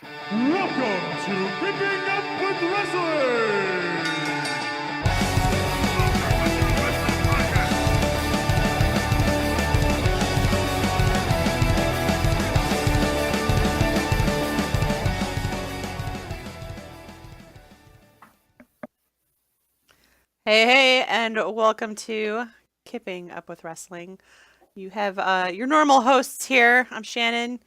Welcome to Kipping Up with Wrestling! Hey, and welcome to Kipping Up with Wrestling. You have your normal hosts here. I'm Shannon.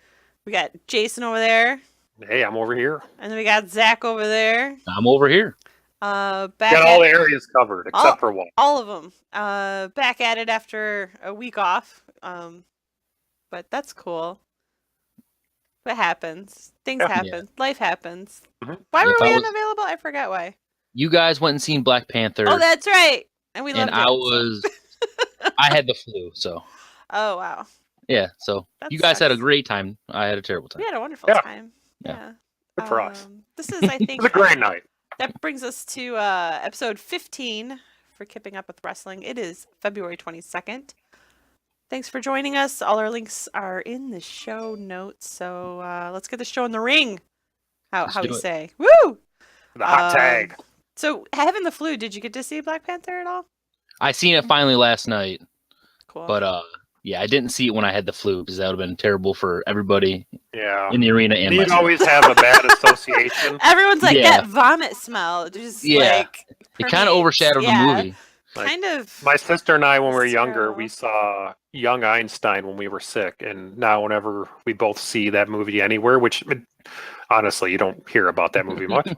We got Jason over there. Hey, I'm over here. And then we got Zach over there. I'm over here. Back Got all the areas covered except for one. All of them. Back at it after a week off. But that's cool. What happens? Things happen. Yeah. Life happens. Mm-hmm. Why were we unavailable? I forgot why. You guys went and seen Black Panther. Oh, that's right. And we loved it. I had the flu, so. Oh, wow. Yeah, so That you guys had a sucks. great time. I had a terrible time. We had a wonderful time. Yeah. Good for us. This is, I think, It was a great night. That brings us to episode 15 for Kipping Up with Wrestling. It is February 22nd. Thanks for joining us. All our links are in the show notes. So let's get the show in the ring. How we say. Woo! The hot tag. So, having the flu, did you get to see Black Panther at all? I seen it finally last night, Cool. but yeah, I didn't see it when I had the flu because that would have been terrible for everybody Yeah. in the arena. And You'd myself. always have a bad association. Everyone's like, Yeah. that vomit smell. Just like. It kind of overshadowed the movie. Like, Kind of. My sister and I, when we were It's younger, terrible. we saw Young Einstein when we were sick. And now whenever we both see that movie anywhere, which honestly, you don't hear about that movie much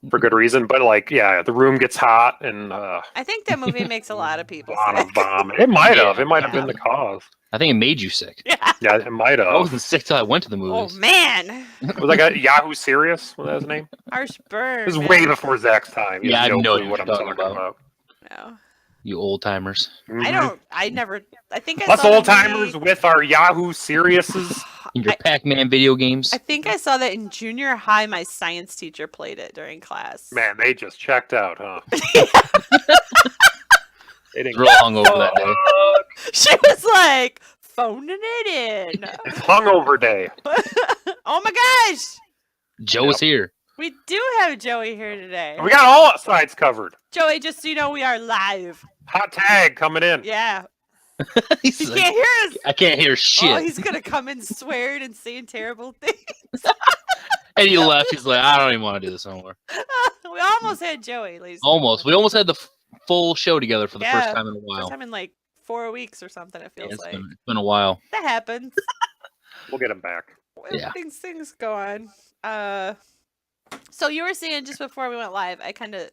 for good reason. But like, yeah, the room gets hot and I think that movie makes a lot of people a lot of sick. vomit. It might have. It might have Yeah. been the cause. I think it made you sick. Yeah. Yeah, it might I have. wasn't sick till I went to the Oh, movies. man. Was that guy Yahoo Serious? Was that his name? Harsh burn. It was man. way before Zach's time. He Yeah, has I know clue what I'm what talking you're talking about. No. You old timers. Mhm. I think I Us saw the old timers movie- with our Yahoo Seriouses. In your Pac-Man video games. I think I saw that in junior high. My science teacher played it during class. Man, they just checked out, huh? They didn't Real hungover that day. She was like phoning it in. It's hungover day. Oh my gosh, Joe was here. we do have Joey here today. We got all sides covered. Joey, just so you know, we are live. Hot tag coming in. Yeah, He's he like, can't hear us. I can't hear shit. Oh, he's gonna come in swearing and saying terrible things. And he left. He's like, I don't even want to do this anymore. We almost had Joey, ladies. and Almost. gentlemen. We almost had the full show together for the Yeah. first time in a while. First time in like 4 weeks or something. It Yeah, feels it's like been a while. that happens. We'll get him back. Yeah. Things go on. So you were saying just before we went live, I kind of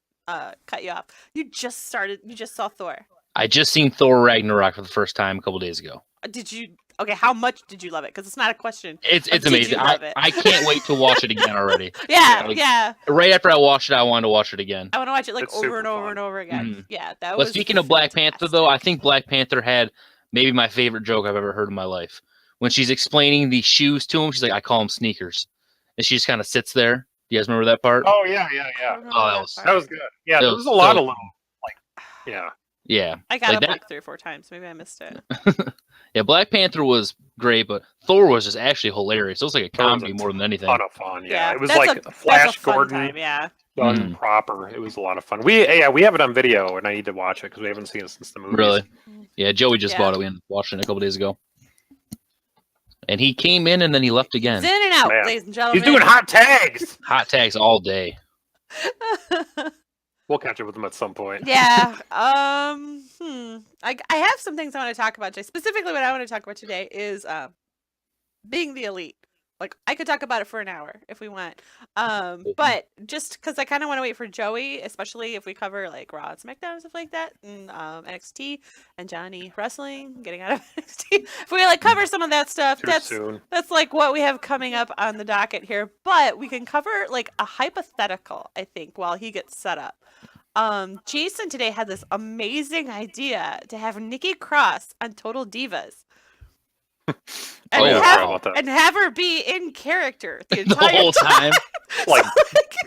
cut you off. You just saw Thor. I just seen Thor Ragnarok for the first time a couple days ago. Did you? Okay, how much did you love it? Because it's not a question. It's Did amazing. you love it? I can't wait to watch it again already. Yeah, like- yeah. Right after I watched it, I wanted to watch it again. I want to watch it like It's over super and over fun. and over again. Mhm. Yeah, that But was. speaking of Black Panther, though, I fantastic. think Black Panther had maybe my favorite joke I've ever heard in my life. When she's explaining the shoes to him, she's like, I call them sneakers. And she just kind of sits there. You guys remember that part? Oh, yeah. I don't remember Oh, that was- part. That was good. Yeah, That there was was a lot so- of little, yeah. Yeah. I got like up that- like 3 or 4 times. Maybe I missed it. Yeah, Black Panther was great, but Thor was just actually hilarious. It was like a Thor was comedy a more than anything. Ton of fun. Yeah, it was that's like a Flash fun Gordon time, yeah. done Mhm. proper. It was a lot of fun. We have it on video, and I need to watch it because we haven't seen it since the movie. Really? Yeah, Joey just Yeah. bought it. We ended up watching it a couple days ago. And he came in and then he left again. It's in and out, Man. ladies and gentlemen. He's doing hot tags. Hot tags all day. We'll catch up with him at some point. Yeah. I have some things I want to talk about today. Specifically, what I want to talk about today is being the elite. Like, I could talk about it for an hour if we want. But just because I kind of want to wait for Joey, especially if we cover like Raw and SmackDown and stuff like that, and NXT and Johnny Wrestling getting out of NXT. If we like cover some of that stuff, Too soon. that's like what we have coming up on the docket here. But we can cover like a hypothetical, I think, while he gets set up. Jason today had this amazing idea to have Nikki Cross on Total Divas. And, Oh, yeah, sorry about that. have her be in character the The entire whole time. Like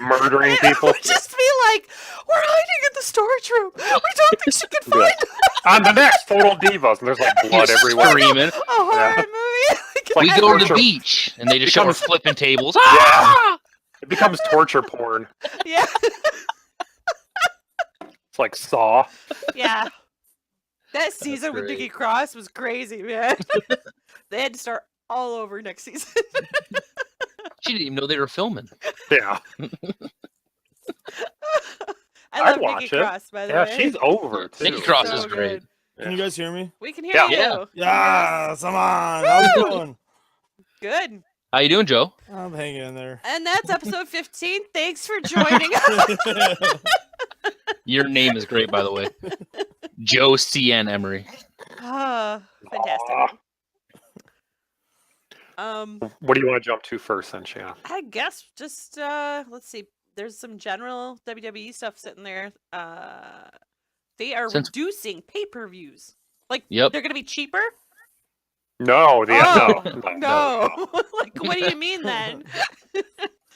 murdering people. It would just be like, we're hiding in the storage room. We don't think she can Yeah. find us. On the next Total Divas, and there's like blood He's everywhere. screaming. A horror Yeah. movie. Like We go to the torture. beach and they just show her Becomes- flipping tables. Yeah. Ah! It becomes torture porn. Yeah. It's like Saw. Yeah. That season with great. Nikki Cross was crazy, man. They had to start all over next season. She didn't even know they were filming. Yeah. I I'd love watch Nikki it. Cross, by the Yeah, way. she's over too. Nikki Cross So is great. good. Can you guys hear me? We can hear Yeah. you. Yeah. Yeah, come on. How's it going? Good. How you doing, Joe? I'm hanging in there. And that's episode 15. Thanks for joining us. Your name is great, by the way. Joe CN Emery. Ah, fantastic. What do you want to jump to first, then, Shanna? I guess just let's see. There's some general WWE stuff sitting there. They are Since- reducing pay-per-views. Like Yep. they're gonna be cheaper? No, No. Like what do you mean then?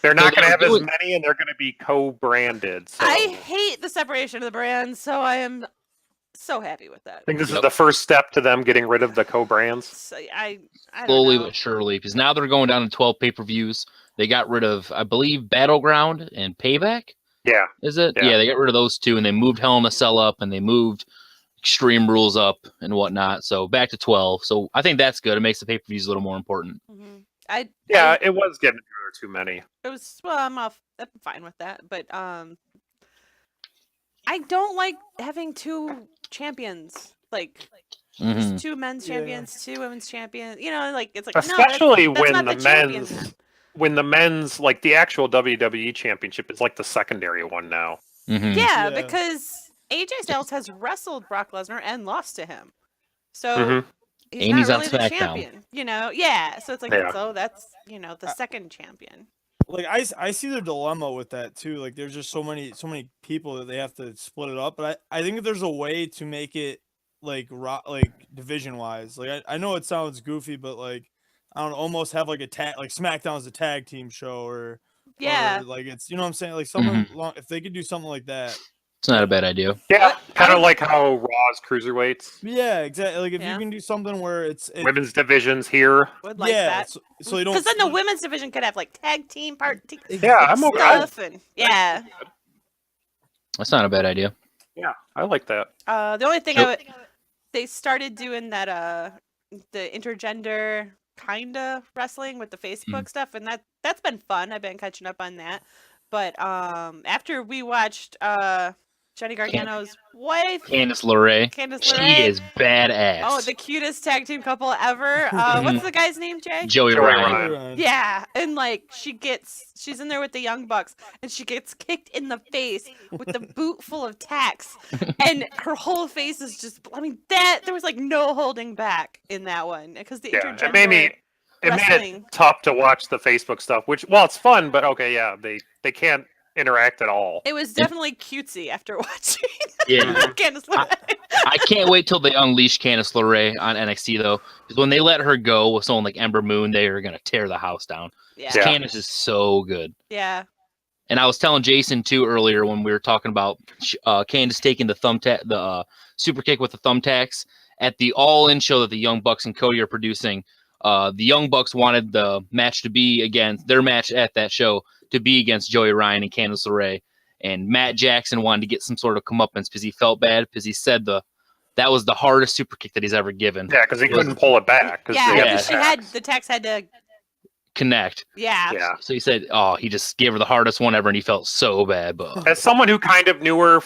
They're not So going to have they're as doing- many, and they're going to be co-branded. So I hate the separation of the brands, so I am so happy with that. I think this is Yep. the first step to them getting rid of the co-brands. So, I don't Slowly know. but surely, because now they're going down to 12 pay-per-views. They got rid of, I believe, Battleground and Payback. Yeah. Is it? Yeah. Yeah, they got rid of those two, and they moved Hell in a Cell up, and they moved Extreme Rules up and whatnot. So back to 12. So I think that's good. It makes the pay-per-views a little more important. Mhm. Yeah, it was getting too many. It was I'm fine with that, but I don't like having two champions, like Mhm. just two men's Yeah. champions, two women's champions. You know, like it's like Especially no, that's when not the champion. men's, like the actual WWE championship is like the secondary one now. Mhm. Yeah, Yeah. because AJ Styles has wrestled Brock Lesnar and lost to him, so Mhm. he's And he's not on really the SmackDown. champion. You know, yeah. So it's like Yeah. so that's the second champion. Like I see the dilemma with that too. Like there's just so many people that they have to split it up. But I think if there's a way to make it like division wise. Like I know it sounds goofy, but like I don't know, almost have like a tag, like SmackDown's a tag team show or Yeah. like it's what I'm saying, like someone long, if they could do something like that. It's not a bad idea. Yeah, What? kind of like how Raw's cruiserweights, Yeah, exactly. Like if Yeah. you can do something where it's women's divisions here. Would like yeah, that. so you don't Because then the women's division could have like tag team Yeah, I'm okay. stuff and yeah. That's not a bad idea. Yeah, I like that. The only thing Nope. they started doing that the intergender kinda wrestling with the Facebook stuff, and that's been fun. I've been catching up on that. But after we watched Johnny Gargano's wife, Candice LeRae. Candice She LeRae. is badass. Oh, the cutest tag team couple ever. What's the guy's name, Jay? Joey Joey Ryan. Ryan. Yeah, and like she's in there with the Young Bucks, and she gets kicked in the face with the boot full of tacks, and her whole face is just—I mean, there was like no holding back in that one because the Yeah, intergender it made made wrestling. it tough to watch the Facebook stuff. Which, well, it's fun, but okay, yeah, they can't interact at all. It was definitely cutesy after watching Yeah. Candice LeRae. I can't wait till they unleash Candice LeRae on NXT though, because when they let her go with someone like Ember Moon, they are gonna tear the house down. Yeah, Yeah. Candice is so good. yeah, And I was telling Jason too earlier when we were talking about Candice taking the super kick with the thumbtacks at the All-In show that the Young Bucks and Cody are producing. The Young Bucks wanted the match to be against their match at that show to be against Joey Ryan and Candice LeRae, and Matt Jackson wanted to get some sort of comeuppance because he felt bad because he said that was the hardest super kick that he's ever given. Yeah, because he couldn't pull it back. 'Cause yeah. they Because had the tax had to. Connect. Yeah. Yeah. So he said, "Oh, he just gave her the hardest one ever," and he felt so bad. But As someone who kind of knew her,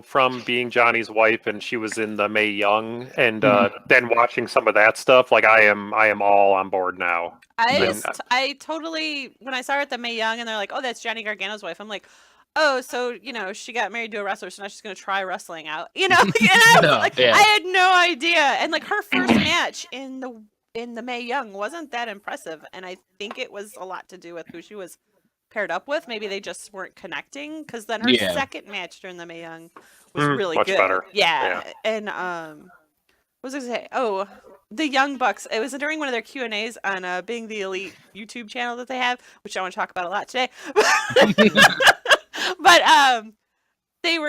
from being Johnny's wife, and she was in the Mae Young, and then watching some of that stuff, like I am all on board now. I totally, when I saw her at the Mae Young and they're like, oh, that's Johnny Gargano's wife, I'm like, oh, so, she got married to a wrestler, so now she's going to try wrestling out, and I was No, like, yeah. I had no idea. And like her first match in the Mae Young wasn't that impressive. And I think it was a lot to do with who she was paired up with. Maybe they just weren't connecting, because then her Yeah. second match during the Mae Young was really much good. better. Yeah. Yeah. And, what was I going to say? Oh, the Young Bucks. It was during one of their Q&As on Being the Elite YouTube channel that they have, which I want to talk about a lot today. But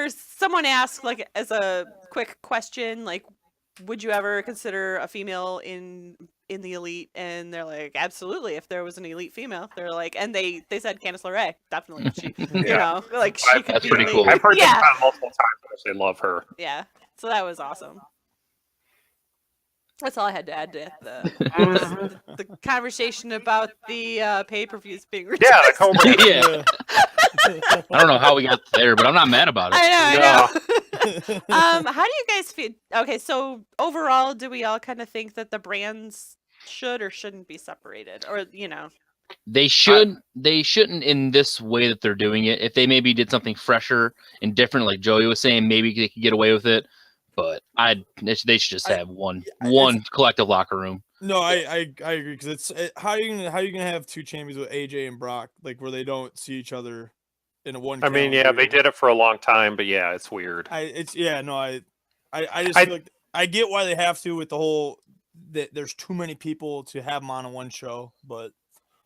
someone asked, like, as a quick question, like, would you ever consider a female in in the elite, and they're like, absolutely, if there was an elite female, they're like, and they said Candice LeRae, definitely, she, you know, like she could That's be pretty elite. cool. I've heard them Yeah, comment multiple times. They love her. yeah. So that was awesome. That's all I had to add to the conversation about the pay-per-views being reduced. Yeah, the Cobra. Yeah. I don't know how we got there, but I'm not mad about it. I know. How do you guys feel? Okay, so overall, do we all kind of think that the brands should or shouldn't be separated, or you know? They shouldn't in this way that they're doing it. If they maybe did something fresher and different, like Joey was saying, maybe they could get away with it. But they should just have one collective locker room. No, I agree, because how are you gonna have two champions with AJ and Brock, like, where they don't see each other in a one? I mean, yeah, calendar they year? did it for a long time, but yeah, it's weird. I just feel like I get why they have to with the whole that there's too many people to have them on one show, but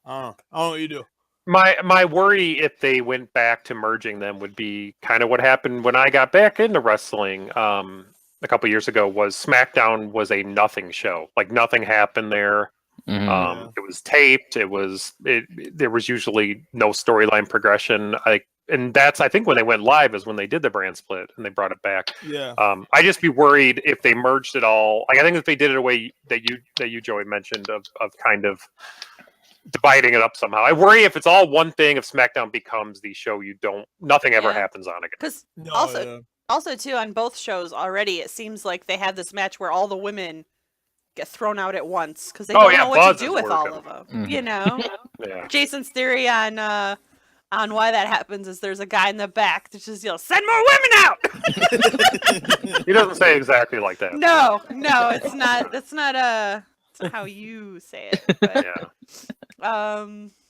I don't know what you do. My worry if they went back to merging them would be kind of what happened when I got back into wrestling a couple years ago. Was SmackDown was a nothing show, like nothing happened there. Mm-hmm. It was taped. There was usually no storyline progression. And that's, I think, when they went live is when they did the brand split and they brought it back. Yeah. I just be worried if they merged it all. Like, I think if they did it a way that you Joey mentioned of kind of dividing it up somehow. I worry if it's all one thing, if SmackDown becomes the show nothing ever happens on again. Because No, also too, on both shows already, it seems like they have this match where all the women get thrown out at once because they don't know what Buzz to do is with all working. of them. Mhm. You know, Yeah. Jason's theory on why that happens is there's a guy in the back that just yells, "Send more women out!" He doesn't say exactly like that. No, it's not. That's not how you say it. But, Yeah.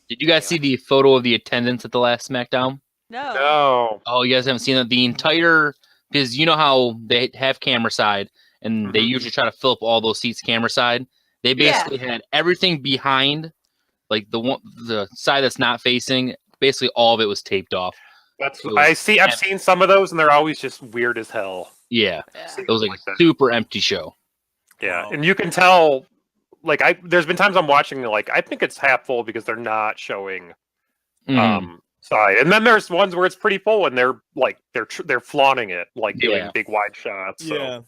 Did you guys see the photo of the attendance at the last SmackDown? no. No. Oh, you guys haven't seen that? The entire, because you know how they have camera side, and they usually try to fill up all those seats camera side. They basically had everything behind, like the side that's not facing. Basically, all of it was taped off. I've seen some of those, and they're always just weird as hell. Yeah, Yeah. it was like that. a super empty show. Yeah, Wow. and you can tell. Like, there's been times I'm watching, like, I think it's half full because they're not showing side, and then there's ones where it's pretty full, and they're like they're flaunting it, like doing big wide shots. So Yeah.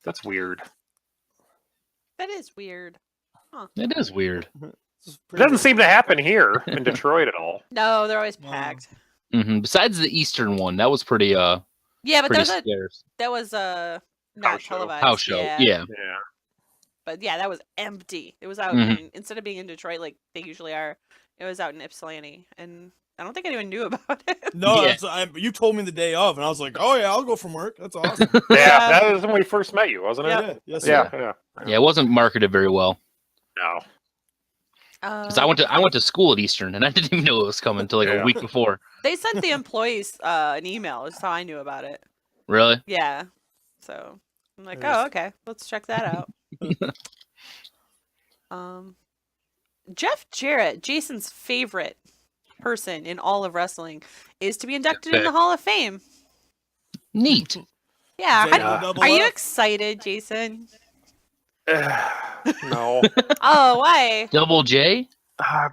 that's weird. That is weird. It is weird. It doesn't seem to happen here in Detroit at all. No, they're always Wow. packed. Besides the Eastern one, that was pretty Yeah, but pretty that scarce. was not House show. televised. House show. Yeah. Yeah. But yeah, that was empty. It was out instead of being in Detroit like they usually are, it was out in Ypsilanti, and I don't think anyone knew about it. No, Yeah. you told me the day of, and I was like, "Oh yeah, I'll go from work. That's awesome." Yeah, that was when we first met you, wasn't it? Yeah, yes, Yeah, sir. Yeah, it wasn't marketed very well. No. Because I went to school at Eastern, and I didn't even know it was coming until like a week before. They sent the employees an email. That's how I knew about it. Really? Yeah. So I'm like, Nice. oh, okay, let's check that out. Jeff Jarrett, Jason's favorite person in all of wrestling, is to be inducted in the Hall of Fame. Neat. Yeah. Double Are you F. excited, Jason? No. Oh, why? Double J?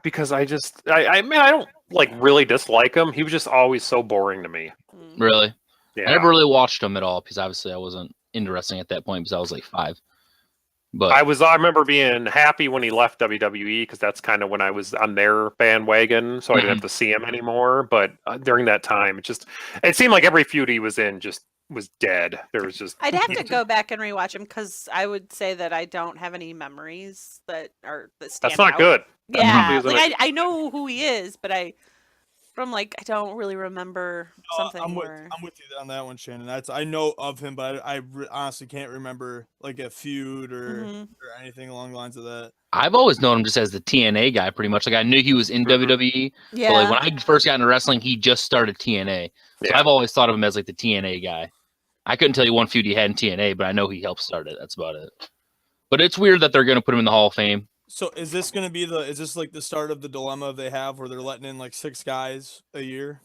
Because I don't like really dislike him. He was just always so boring to me. Really? Yeah. I never really watched him at all because obviously I wasn't into wrestling at that point because I was like 5. But I remember being happy when he left WWE because that's kind of when I was on their bandwagon, so I didn't have to see him anymore. But during that time, it seemed like every feud he was in just was dead. There was just I'd have to go back and rewatch him because I would say that I don't have any memories that stand that's not out. good. That Yeah, probably like isn't I know who he is, but I don't really remember something. I'm with where... you on that one, Shannon. I know of him, but I honestly can't remember like a feud or anything along the lines of that. I've always known him just as the TNA guy, pretty much. Like I knew he was in WWE, Yeah. but like when I first got into wrestling, he just started TNA. So Yeah. I've always thought of him as like the TNA guy. I couldn't tell you one feud he had in TNA, but I know he helped start it. That's about it. But it's weird that they're going to put him in the Hall of Fame. So is this like the start of the dilemma they have where they're letting in like 6 guys a year?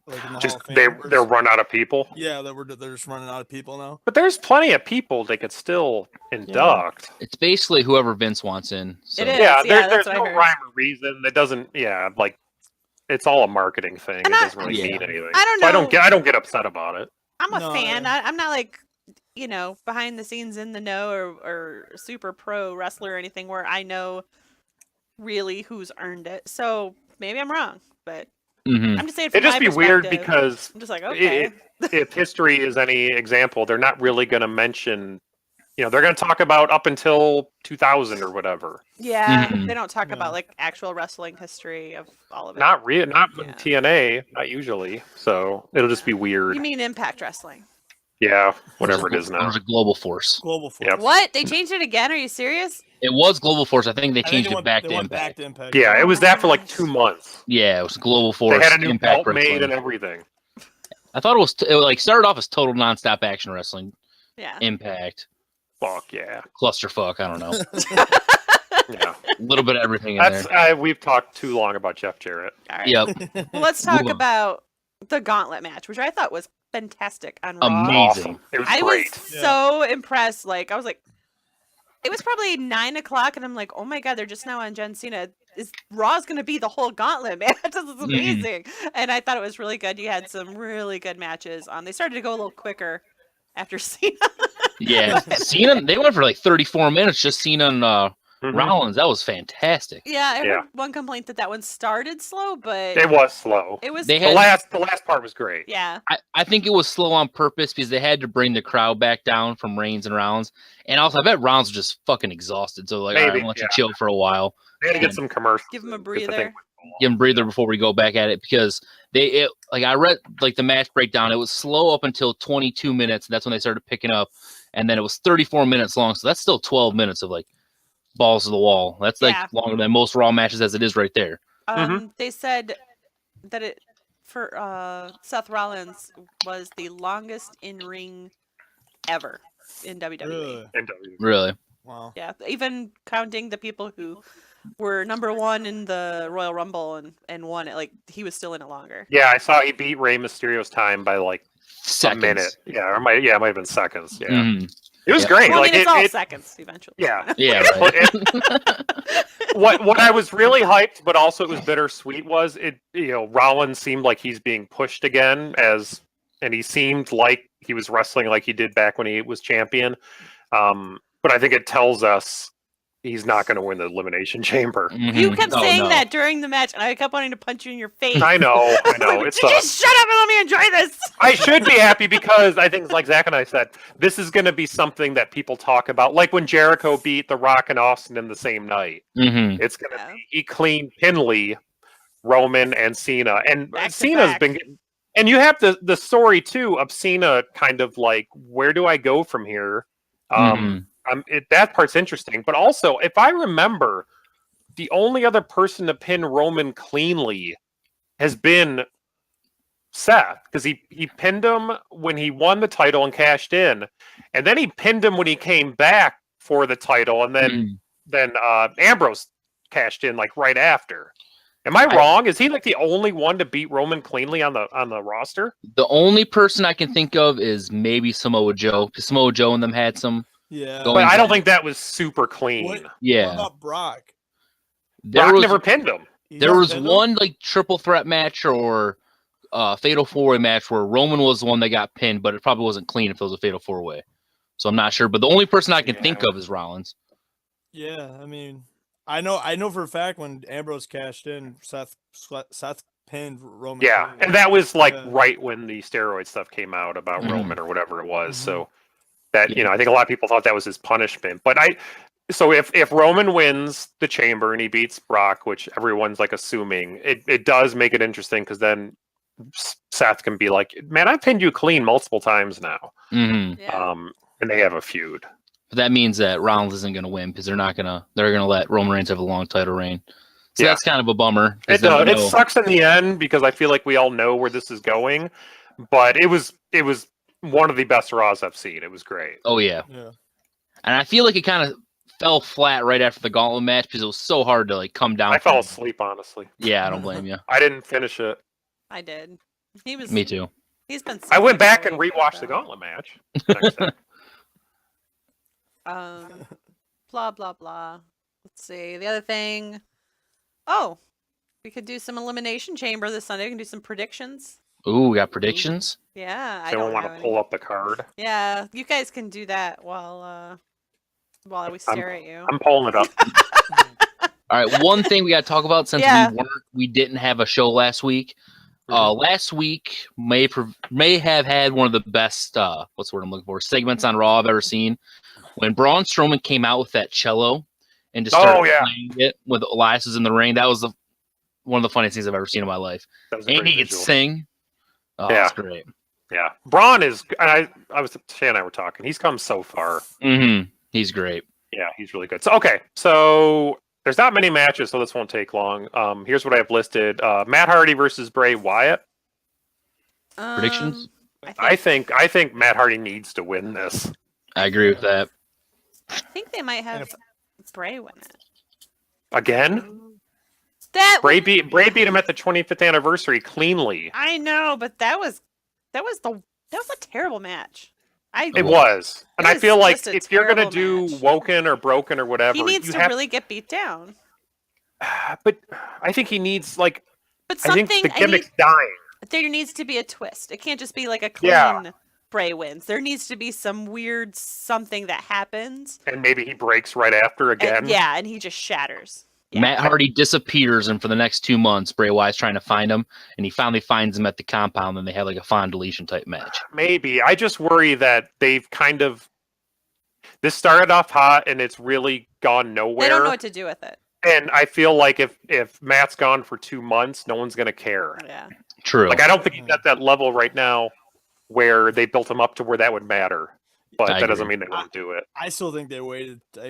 like in the Just Hall of they're Fame. run out of people. Yeah, they're just running out of people now. But there's plenty of people they could still induct. It's basically whoever Vince wants in. So. It is. Yeah, that's there's what I no heard. rhyme or reason. It doesn't. Yeah, like it's all a marketing thing. It doesn't really mean anything. I don't So know. I don't get upset about it. I'm a No, fan. yeah. I'm not like, behind the scenes in the know or super pro wrestler or anything where I know really who's earned it. So maybe I'm wrong, but Mhm. I'm just saying from It'd just my be weird perspective, because I'm just like, okay. if history is any example, they're not really going to mention. They're going to talk about up until 2000 or whatever. Yeah, Mhm. they don't talk Yeah. about like actual wrestling history of all of it. Not with Yeah. TNA, not usually. So it'll just be weird. You mean Impact Wrestling? Yeah, whatever it is It now. was a Global Force. Global Force. Yep. What? They changed it again? Are you serious? It was Global Force. I think they I think changed they it went- back they to went Impact. back to Impact. Yeah, it was that for like Nice. 2 months. Yeah, it was Global Force. They had a new Impact belt made Wrestling. and everything. I thought it like started off as total nonstop action wrestling. Yeah. Impact, Fuck yeah. clusterfuck. I don't know. Yeah. A little bit of everything in there. We've talked too long about Jeff Jarrett. All right. Yep. Well, let's talk Move on. about the Gauntlet match, which I thought was fantastic on Raw. Amazing. Awesome. It was I great. was so impressed. Like, I was like, it was probably 9:00, and I'm like, oh my god, they're just now on John Cena. Raw's going to be the whole Gauntlet match? This is amazing. And I thought it was really good. You had some really good matches. They started to go a little quicker after Cena. Yeah, Cena. They went for like 34 minutes just Cena and Mhm. Rollins. That was fantastic. Yeah, I heard Yeah. one complaint that one started slow, but It was slow. it was. They The had- last part was great. Yeah. I think it was slow on purpose because they had to bring the crowd back down from Reigns and Rollins. And also, I bet Rollins was just fucking exhausted. So, like, all right, Maybe, I'm going to let yeah. you chill for a while. They had to get some commercials. Give him a 'cause the thing breather. went so long. Give him a breather before we go back at it because I read like the match breakdown. It was slow up until 22 minutes. That's when they started picking up. And then it was 34 minutes long. So that's still 12 minutes of like balls to the wall. That's like Yeah. longer than most Raw matches as it is right there. They said that it for Seth Rollins was the longest in ring ever in WWE. Really? Really. Wow. Yeah, even counting the people who were number one in the Royal Rumble and won it, like he was still in it longer. Yeah, I saw he beat Rey Mysterio's time by like Seconds. a minute. Yeah, it might have been seconds. Yeah, Mhm. it was Yeah. great. Well, I like mean, it's all it, seconds eventually. yeah. Yeah, But right. what I was really hyped, but also it was bittersweet, was it. Rollins seemed like he's being pushed again, and he seemed like he was wrestling like he did back when he was champion. But I think it tells us he's not going to win the Elimination Chamber. You Mhm. kept Oh, saying no. that during the match, and I kept wanting to punch you in your face. I know. Like, It's just shut up and let me enjoy this. I should be happy because I think, like Zach and I said, this is going to be something that people talk about. Like when Jericho beat The Rock and Austin in the same night. Mhm. It's going to Yeah. be he cleaned Pinley, Roman, and Cena. And Back to Cena's back. been. And you have the story, too, of Cena kind of like, where do I go from here? Mhm. That part's interesting. But also, if I remember, the only other person to pin Roman cleanly has been Seth, because he pinned him when he won the title and cashed in, and then he pinned him when he came back for the title, and Mhm. then Ambrose cashed in like right after. Am I wrong? Is he like the only one to beat Roman cleanly on the roster? The only person I can think of is maybe Samoa Joe, because Samoa Joe and them had some. Yeah. Going But I don't back. think that was super clean. What Yeah, about Brock? there Brock was never pinned him. He's there not was pinned him? one like triple threat match or fatal four-way match where Roman was the one that got pinned, but it probably wasn't clean if it was a fatal four-way. So I'm not sure, but the only person I can think Yeah. of is Rollins. Yeah, I mean, I know for a fact when Ambrose cashed in, Seth pinned Roman. Yeah, cleanly. and that was like Yeah. right when the steroid stuff came out about Mhm. Roman or whatever it was. Mhm. So that Yeah. I think a lot of people thought that was his punishment. But so if Roman wins the Chamber and he beats Brock, which everyone's like assuming, it does make it interesting because then Seth can be like, man, I pinned you clean multiple times now. Hmm. Yeah. And they have a feud. But that means that Rollins isn't going to win because they're gonna let Roman Reigns have a long title reign. So Yeah. that's kind of a bummer. 'cause It then we does. It know- sucks in the end because I feel like we all know where this is going. But it was one of the best Raws I've seen. It was great. Oh yeah, Yeah. and I feel like it kind of fell flat right after the Gauntlet match because it was so hard to like come down. I fell from. asleep, honestly. Yeah, I don't blame you. I didn't finish it. I did. He was. Me too. He's been. I went sucking back all and week, rewatched the though. Gauntlet match. Next day. Blah blah blah. Let's see. The other thing. Oh, we could do some Elimination Chamber this Sunday. We can do some predictions. Ooh, we got predictions. Yeah, I Someone don't want have to any. pull up the card? Yeah, you guys can do that while we stare at you. I'm pulling it up. All right, one thing we got to talk about since Yeah. we didn't have a show last week. Last week may have had one of the best what's the word I'm looking for segments on Raw I've ever seen. When Braun Strowman came out with that cello and just started playing it with Elias was in the ring, that was one of the funniest things I've ever seen in my life. That was a And great he could visual. sing. Oh, Yeah. that's great. Yeah, Braun is. I was Shay and I were talking. He's come so far. Mm-hmm. He's great. Yeah, he's really good. So there's not many matches, so this won't take long. Here's what I have listed: Matt Hardy versus Bray Wyatt. Predictions? I think Matt Hardy needs to win this. I agree with that. I think they might have Bray win it. Again, Bray Bray beat him at the 25th anniversary cleanly. I know, but that was a terrible match. It was, and It I was feel like just a if you're gonna terrible do match. Woken or Broken or whatever, he needs you to have. really get beat down. But I think he needs But I something think the gimmick's dying. there needs to be a twist. It can't just be like a clean Bray wins. There needs to be some weird something that happens. And maybe he breaks right after again. And he just shatters. Yeah. Matt Hardy disappears, and for the next 2 months, Bray Wyatt's trying to find him, and he finally finds him at the compound, and they have like a Fawn deletion type match. Maybe. I just worry that they've kind of. This started off hot, and it's really gone nowhere. They don't know what to do with it. And I feel like if Matt's gone for 2 months, no one's going to care. Yeah. True. Like, I don't think he's at that level right now where they built him up to where that would matter. But I that doesn't agree. mean they won't do it. I still think they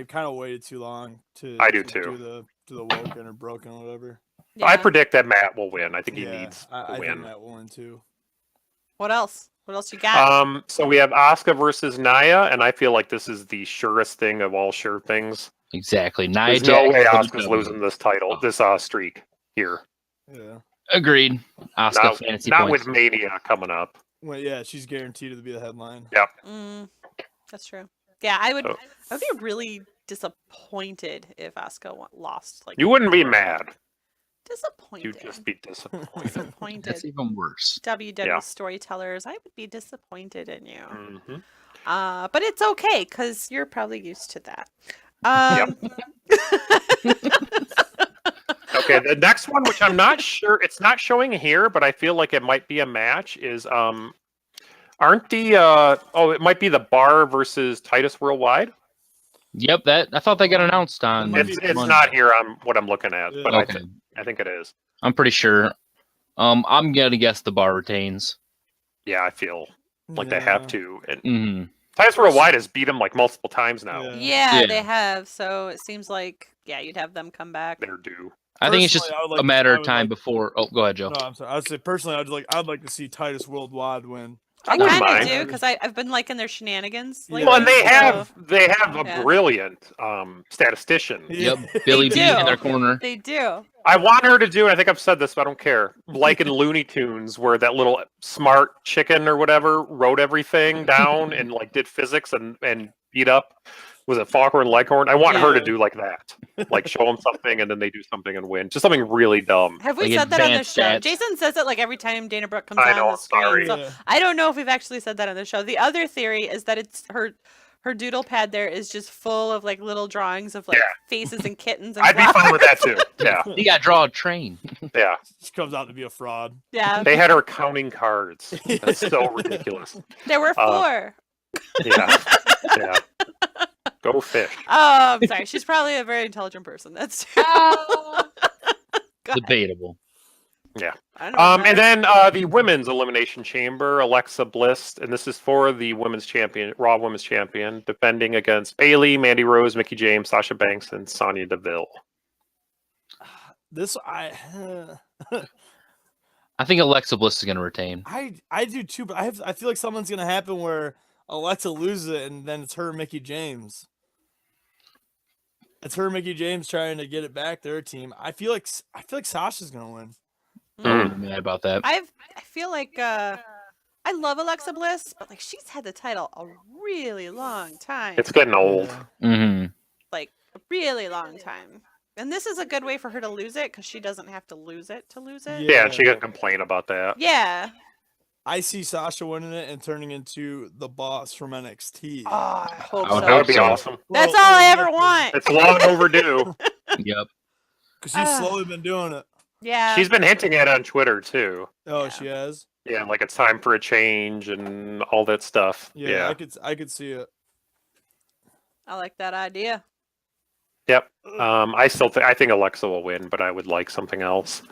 kind of waited too long to. I do to too. Do the Woken or Broken or whatever. Yeah. I predict that Matt will win. I think he needs to I think win. that will win too. What else? What else you got? So we have Asuka versus Naya, and I feel like this is the surest thing of all sure things. Exactly. Nia There's no way Jax Asuka's losing this title, this streak here. Yeah. Agreed. Asuka Not, fantasy not points. with Mania coming up. Well, yeah, she's guaranteed to be the headline. Yep. That's true. Yeah, I would. So- I would be really disappointed if Asuka lost. Like You wouldn't be mad. disappointed. You'd just be disappointed. disappointed. That's even worse. WWE Yeah. storytellers, I would be disappointed in you. Mhm. But it's okay because you're probably used to that. Okay, the next one, which I'm not sure, it's not showing here, but I feel like it might be a match, is aren't the it might be the Bar versus Titus Worldwide. Yep, I thought that got announced on. It's Monday. not here on what I'm looking at, but Okay. I think it is. I'm pretty sure. I'm gonna guess the Bar retains. Yeah, I feel like they have to. And Hmm. Titus Worldwide has beat him like multiple times now. Yeah. Yeah. They have. So it seems like you'd have them come back. They're due. I think it's just Personally, I would a like- matter I of would time like- before. Oh, go ahead, Joe. No, I'm sorry. I'd say personally, I'd like to see Titus Worldwide win. I wouldn't kind of mind. do because I've been liking their shenanigans. Yeah. lately, Well, and they so have a Yeah. brilliant statistician. Yep, Billy They D in do. their corner. They do. I want her to do, and I think I've said this, but I don't care. Like in Looney Tunes, where that little smart chicken or whatever wrote everything down and like did physics and beat up. Was it Foghorn Leghorn? I want her to Yeah. do like that. Like show them something and then they do something and win. Just something really dumb. Have we Like said that on the advanced show? stats. Jason says it like every time Dana Brooke comes I on know, the screen. sorry. So Yeah. I don't know if we've actually said that on the show. The other theory is that it's her doodle pad there is just full of like little drawings of like Yeah. faces and kittens and I'd be fine with that flowers. too. Yeah, You got to draw a train. yeah. This comes out to be a fraud. Yeah, They had her counting cards. That's so ridiculous. there were 4. Yeah, yeah. Go fish. Oh, I'm sorry. She's probably a very intelligent person. That's true. Go ahead. Debatable. I don't know. And then the women's elimination chamber, Alexa Bliss, and this is for the women's champion, Raw Women's Champion, defending against Bayley, Mandy Rose, Mickie James, Sasha Banks, and Sonya Deville. This I think Alexa Bliss is going to retain. I do too, but I feel like something's gonna happen where Alexa loses it and then it's her and Mickie James. It's her and Mickie James trying to get it back, their team. I feel like Sasha's gonna win. I'm mad about that. I feel like I love Alexa Bliss, but like she's had the title a really long time. It's getting old. Mm-hmm. Like a really long time. And this is a good way for her to lose it because she doesn't have to lose it to lose it. Yeah, and she can complain about that. Yeah. I see Sasha winning it and turning into the boss from NXT. Oh, I hope I would so. That would be so. awesome. That's all I ever want. It's long overdue. Yep. Because she's slowly been doing it. Yeah. She's been hinting at it on Twitter too. Oh, Yeah. she has. Yeah, like it's time for a change and all that stuff. Yeah, Yeah. I could see it. I like that idea. Yep. I think Alexa will win, but I would like something else.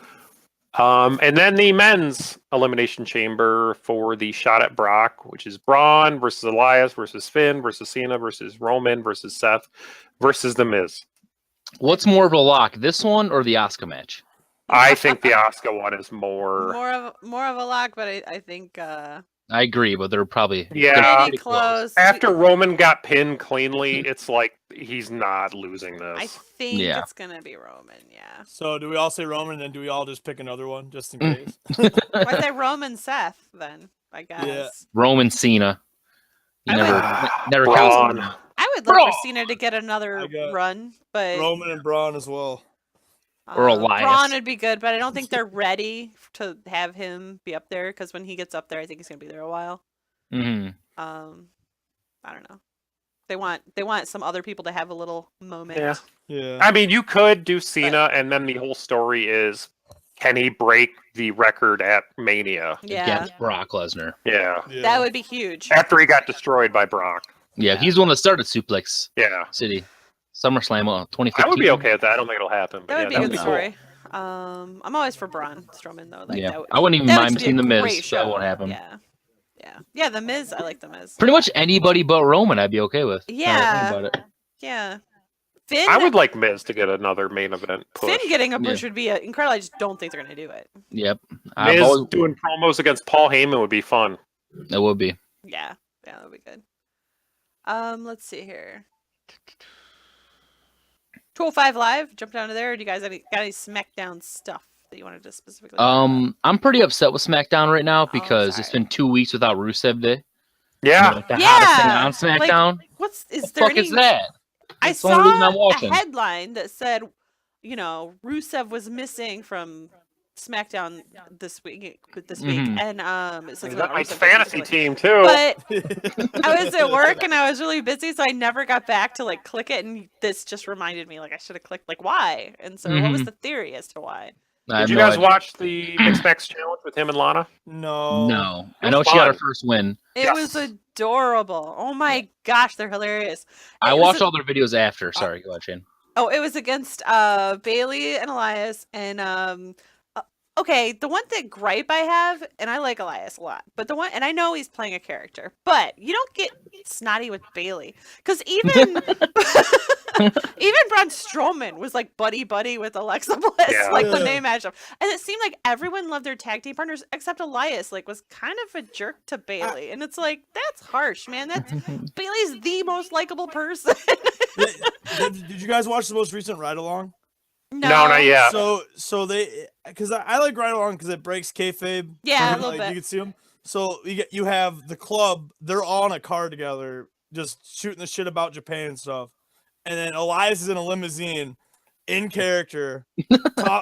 And then the men's elimination chamber for the shot at Brock, which is Braun versus Elias versus Finn versus Cena versus Roman versus Seth versus The Miz. What's more of a lock, this one or the Asuka match? I think the Asuka one is more. More of a lock, but I think I agree, but they're probably Yeah. pretty close. After Roman got pinned cleanly, it's like he's not losing I this. think Yeah. it's gonna be Roman, yeah. So do we all say Roman, and then do we all just pick another one just in case? I say Roman Seth then, I guess. Roman Cena. He I never Braun. counts. I would love Braun. for Cena to get another I got run, but Roman and Braun as well. Or Elias. Braun would be good, but I don't think they're ready to have him be up there because when he gets up there, I think he's gonna be there a while. Mm-hmm. I don't know. They want some other people to have a little moment. Yeah. Yeah. I mean, you could do Cena, and then the whole story is, can he break the record at Mania? Yeah. Against Brock Lesnar. Yeah. That would be huge. After he got destroyed by Brock. Yeah, he's the one that started Suplex Yeah. City. SummerSlam 2015. I would be okay with that. I don't think it'll happen. That would be yeah, a good that'd cool. story. I'm always for Braun Strowman though. Like, Yeah, I wouldn't even that would mind be a seeing The Miz. great That won't happen. Yeah. Yeah, The Miz. I like The Miz. Pretty much anybody but Roman, I'd be okay with. now that I Yeah. think about it. Yeah. Finn. I would like Miz to get another main event push. Finn getting a push would be incredible. I just don't think they're gonna do it. Yep. I've Miz always, doing promos against Paul Heyman would be fun. that would be. Yeah, that would be good. Let's see here. 205 Live, jump down to there. Or do you guys got any SmackDown stuff that you wanted to specifically? talk about? I'm pretty upset with SmackDown right now Oh, because it's sorry. been 2 weeks without Rusev Day. Yeah. Like the hottest thing on like, SmackDown. What's is What the there fuck any? is that? I That's the only reason I'm saw watching. a headline that said, Rusev was missing from SmackDown this week, Mhm. and it says He's about on my Rusev fantasy specifically. team too. But I was at work and I was really busy, so I never got back to like click it. And this just reminded me, like I should have clicked, like why? And so, what was Mhm. the theory as to why? I have Did you no guys idea. watch the Mixed Max Challenge with him and Lana? No. No. I It know was she got her fun. first win. It Yes. was adorable. Oh my gosh, they're hilarious. I It was watched a- all their videos after. Sorry, go ahead, Shane. Oh, it was against Bailey and Elias, and okay, the one that gripe I have, and I like Elias a lot, but and I know he's playing a character, but you don't get snotty with Bailey because even even Braun Strowman was like buddy with Alexa Bliss, Yeah. like when Yeah. they matched up, and it seemed like everyone loved their tag team partners except Elias, like was kind of a jerk to Bailey, and it's like that's harsh, man. That's Bailey's the most likable person. Did you guys watch the most recent ride along? No, not yet. So they, because I like ride along because it breaks kayfabe. Yeah, a so, little like, bit. You can see them. So you have the club. They're all in a car together, just shooting the shit about Japan and stuff. And then Elias is in a limousine, in character.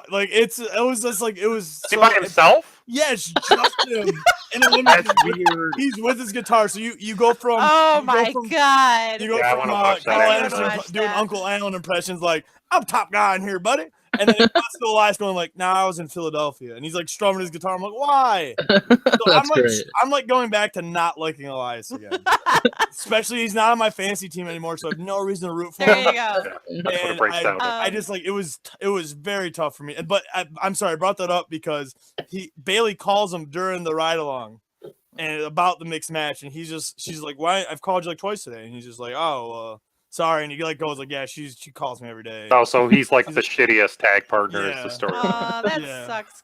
Like it was just like it was. Is he by himself? Yeah, it's just him in a limousine. That's weird. He's with his guitar. So you go from. Oh you go my from- god! You go Yeah, I from wanna watch that Carl after Anderson this. doing Watch that. Uncle Alan impressions like, I'm top guy in here, buddy. And then it cuts to Elias going like, nah, I was in Philadelphia. And he's like strumming his guitar. I'm like, why? So That's great. I'm like going back to not liking Elias again. Especially he's not on my fantasy team anymore, so I have no reason to root for There him. you go. That's what it And breaks down to. I just like it was very tough for me. But I'm sorry, I brought that up because Bailey calls him during the ride along and about the mixed match, and she's like, why? I've called you like twice today, and he's just like, sorry, and he like goes like, yeah, she calls me every day. Oh, so he's like the shittiest tag partner is Yeah. the story. Oh, that Yeah. sucks.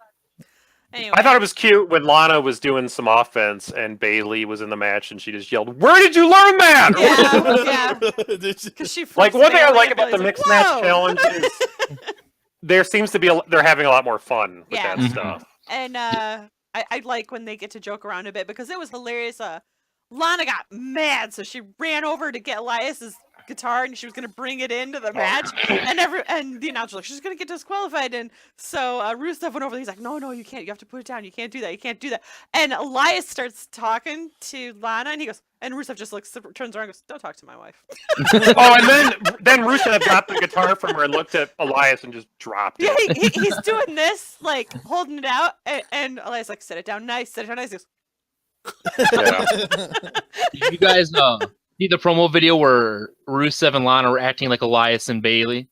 Anyway, I thought it was cute when Lana was doing some offense and Bailey was in the match and she just yelled, "Where did you learn that?" Yeah, Did she- because she Like flips one thing I Bailey like and about the Bailey's mixed like, match "Whoa!" challenge is there seems to be they're having a lot more fun with Yeah. that stuff. And I I like when they get to joke around a bit because it was hilarious. Lana got mad, so she ran over to get Elias's guitar and she was gonna bring it into the match, and the announcer like she's gonna get disqualified, and so Rusev went over there, he's like, no, you can't, you have to put it down, you can't do that, and Elias starts talking to Lana, and he goes, and Rusev just turns around and goes, don't talk to my wife. And then Rusev got the guitar from her and looked at Elias and just dropped it. Yeah, he's doing this, like holding it out, and Elias like, set it down nice. He goes, Yeah. Did you guys see the promo video where Rusev and Lana were acting like Elias and Bailey?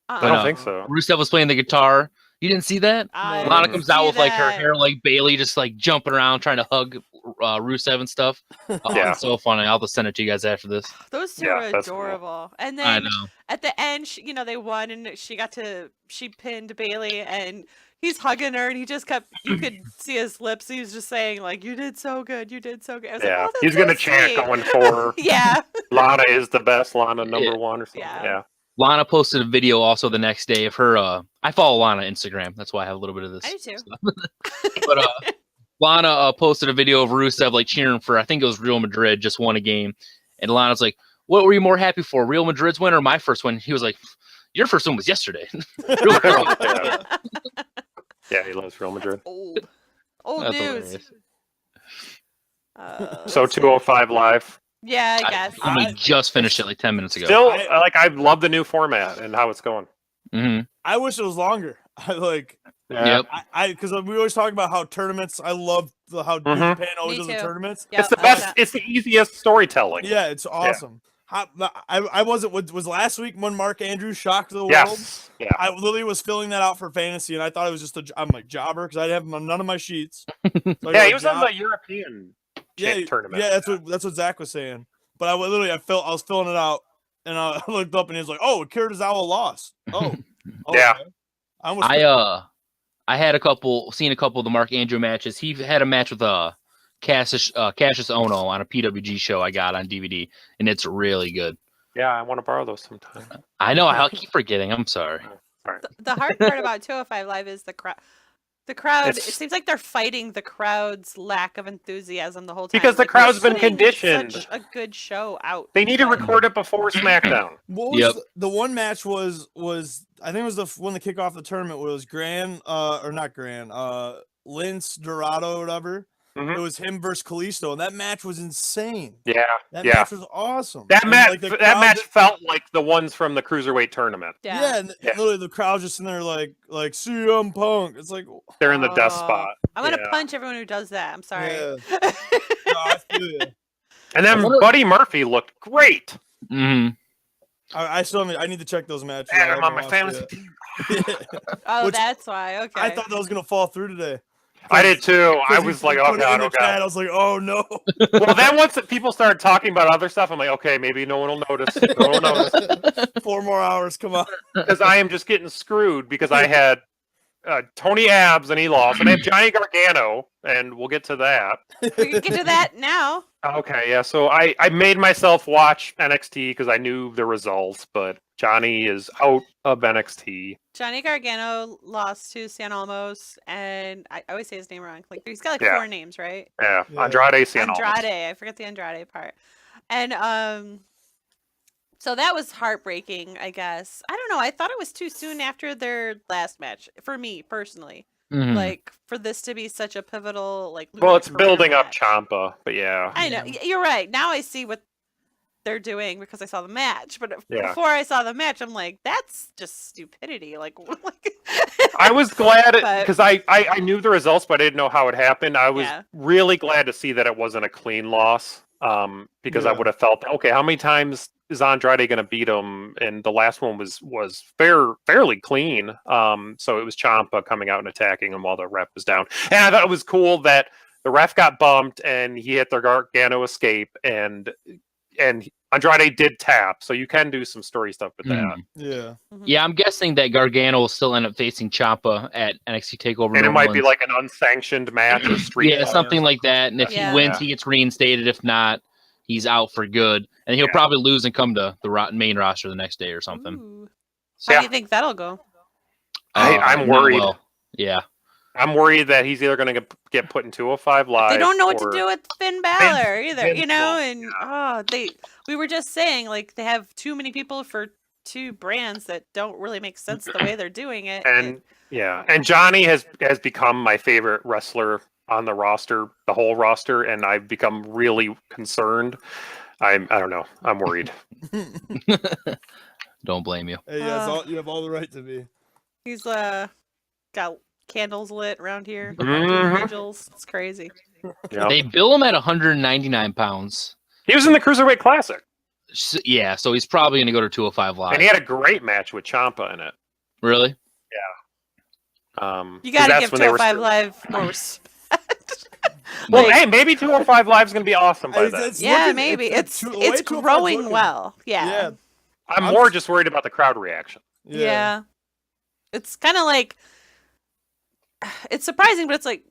I don't think so. Rusev was playing the guitar. You didn't see that? I Lana didn't comes out see with like her that. hair like Bailey, just like jumping around trying to hug Rusev and stuff. Oh, Yeah. it's so funny. I'll just send it to you guys after this. Those two Yeah, are that's cool. adorable. And I then know. at the end, they won, and she pinned Bailey, and he's hugging her, and you could see his lips. He was just saying like, "You did so good. You did so good." I was like, Yeah, oh, that's he's so gonna chant sweet. going for Yeah. Lana is the best, Lana number Yeah. one or something. Yeah. Yeah. Lana posted a video also the next day of her. I follow Lana on Instagram. That's why I have a little bit of this. I do too. Stuff. But Lana posted a video of Rusev like cheering for, I think it was Real Madrid, just won a game. And Lana's like, what were you more happy for, Real Madrid's win or my first win? He was like, your first one was yesterday. Yeah. Yeah, he loves Real Madrid. Old That's news. hilarious. So 205 live. Yeah, I guess. I just finished it like 10 minutes ago. Still, I love the new format and how it's going. Mhm. I wish it was longer. Yep. Because we always talk about how tournaments. I love how New Mhm. Japan always Me does the too. tournaments. Yep, It's the I love best. that. It's the easiest storytelling. Yeah, it's awesome. I wasn't. Was last week when Mark Andrews shocked the world? Yes. Yeah. I literally was filling that out for fantasy, and I thought it was just I'm like jobber because I have none of my sheets. So I Yeah, go, he was on the European tournament. Yeah, that's what Zach was saying. But I was filling it out, and I looked up, and he was like, "Oh, Kirizawa lost." Oh, Yeah. okay. I had seen a couple of the Mark Andrew matches. He had a match with Cassius Ono on a PWG show I got on DVD, and it's really good. Yeah, I want to borrow those sometime. I know, I'll keep forgetting. I'm sorry. The hard part about 205 Live is the crowd. The crowd. It It's- seems like they're fighting the crowd's lack of enthusiasm the whole time. Because the Like, they're crowd's been putting conditioned. Such a good show out. They need to record it before SmackDown. What was Yep. the one match was I think it was the one that kicked off the tournament was Lince Dorado or whatever. Mhm. It was him versus Kalisto, and that match was insane. Yeah. That Yeah. match was awesome. That And, match. like, the That crowd match just- felt like the ones from the cruiserweight tournament. Yeah, and Yeah. literally the crowd just in there like CM Punk. It's like They're in the death Oh. spot. I'm gonna Yeah. punch everyone who does that. I'm sorry. Yeah. No, I feel you. And then Buddy Murphy looked great. Mhm. I still I need to check those matches. Add I him on my haven't watched fantasy it team. yet. Oh, Which- that's why. Okay. I thought that was gonna fall through today. I did too. I 'Cause he was like, put oh it in god, the oh chat, god. I was like, oh no. Well, then once people started talking about other stuff, I'm like, okay, maybe no one will notice. No one will notice. 4 more hours. Come on. Because I am just getting screwed because I had Tony Abs and he lost, and I have Johnny Gargano, and we'll get to that. We can get to that now. Okay, yeah. So I made myself watch NXT because I knew the results, but Johnny is out of NXT. Johnny Gargano lost to San Almos, and I always say his name wrong. Like he's got like Yeah. 4 names, right? Yeah, Yeah. Andrade Cien Almas. Andrade. I forget the Andrade part. And so that was heartbreaking, I guess. I don't know. I thought it was too soon after their last match for me personally. Mhm. Like for this to be such a pivotal like. Well, Lucha it's building career up match. Ciampa, but yeah. I know you're right. Now I see what they're doing because I saw the match. But Yeah. before I saw the match, I'm like, that's just stupidity. Like, I was glad But- because I knew the results, but I didn't know how it happened. I was Yeah. really glad to see that it wasn't a clean loss. Because I Yeah. would have felt, okay, how many times is Andrade going to beat him? And the last one was fairly clean. So it was Ciampa coming out and attacking him while the ref was down. And I thought it was cool that the ref got bumped and he hit the Gargano escape and Andrade did tap. So you can do some story stuff with that. Mhm. Yeah. Yeah, I'm guessing that Gargano will still end up facing Ciampa at NXT TakeOver. And it New might be Orleans. like an unsanctioned match or street. Yeah, fight. something like that. And if Yeah. he wins, he gets reinstated. If not, he's out for good. And he'll Yeah. probably lose and come to the main roster the next day or something. Ooh. How Yeah. do you think that'll go? I'm not worried. well. Yeah. I'm worried that he's either going to get put in 205 Live. They don't know what to or- do with Finn Balor either, Vince you know. won't, And we were just saying like they have too many people for two brands that don't really make sense the way they're doing it. And and Johnny has become my favorite wrestler on the roster, the whole roster, and I've become really concerned. I don't know. I'm worried. Don't blame you. Hey, yeah, you have all the right to be. He's got candles lit around here, Mhm. vigils. It's crazy. Yep. They bill him at 199 pounds. He was in the Cruiserweight Classic, Yeah, so he's probably going to go to 205 Live. and he had a great match with Ciampa in it. Really? You got to 'cause give that's when they were 205 still- Live more respect. Well, Like, hey, maybe 205 Live is going to be awesome by then. yeah, maybe it's the way 205 growing looking. well. Yeah. I'm more just worried about the crowd reaction. Yeah. It's kind of like it's surprising, but it's like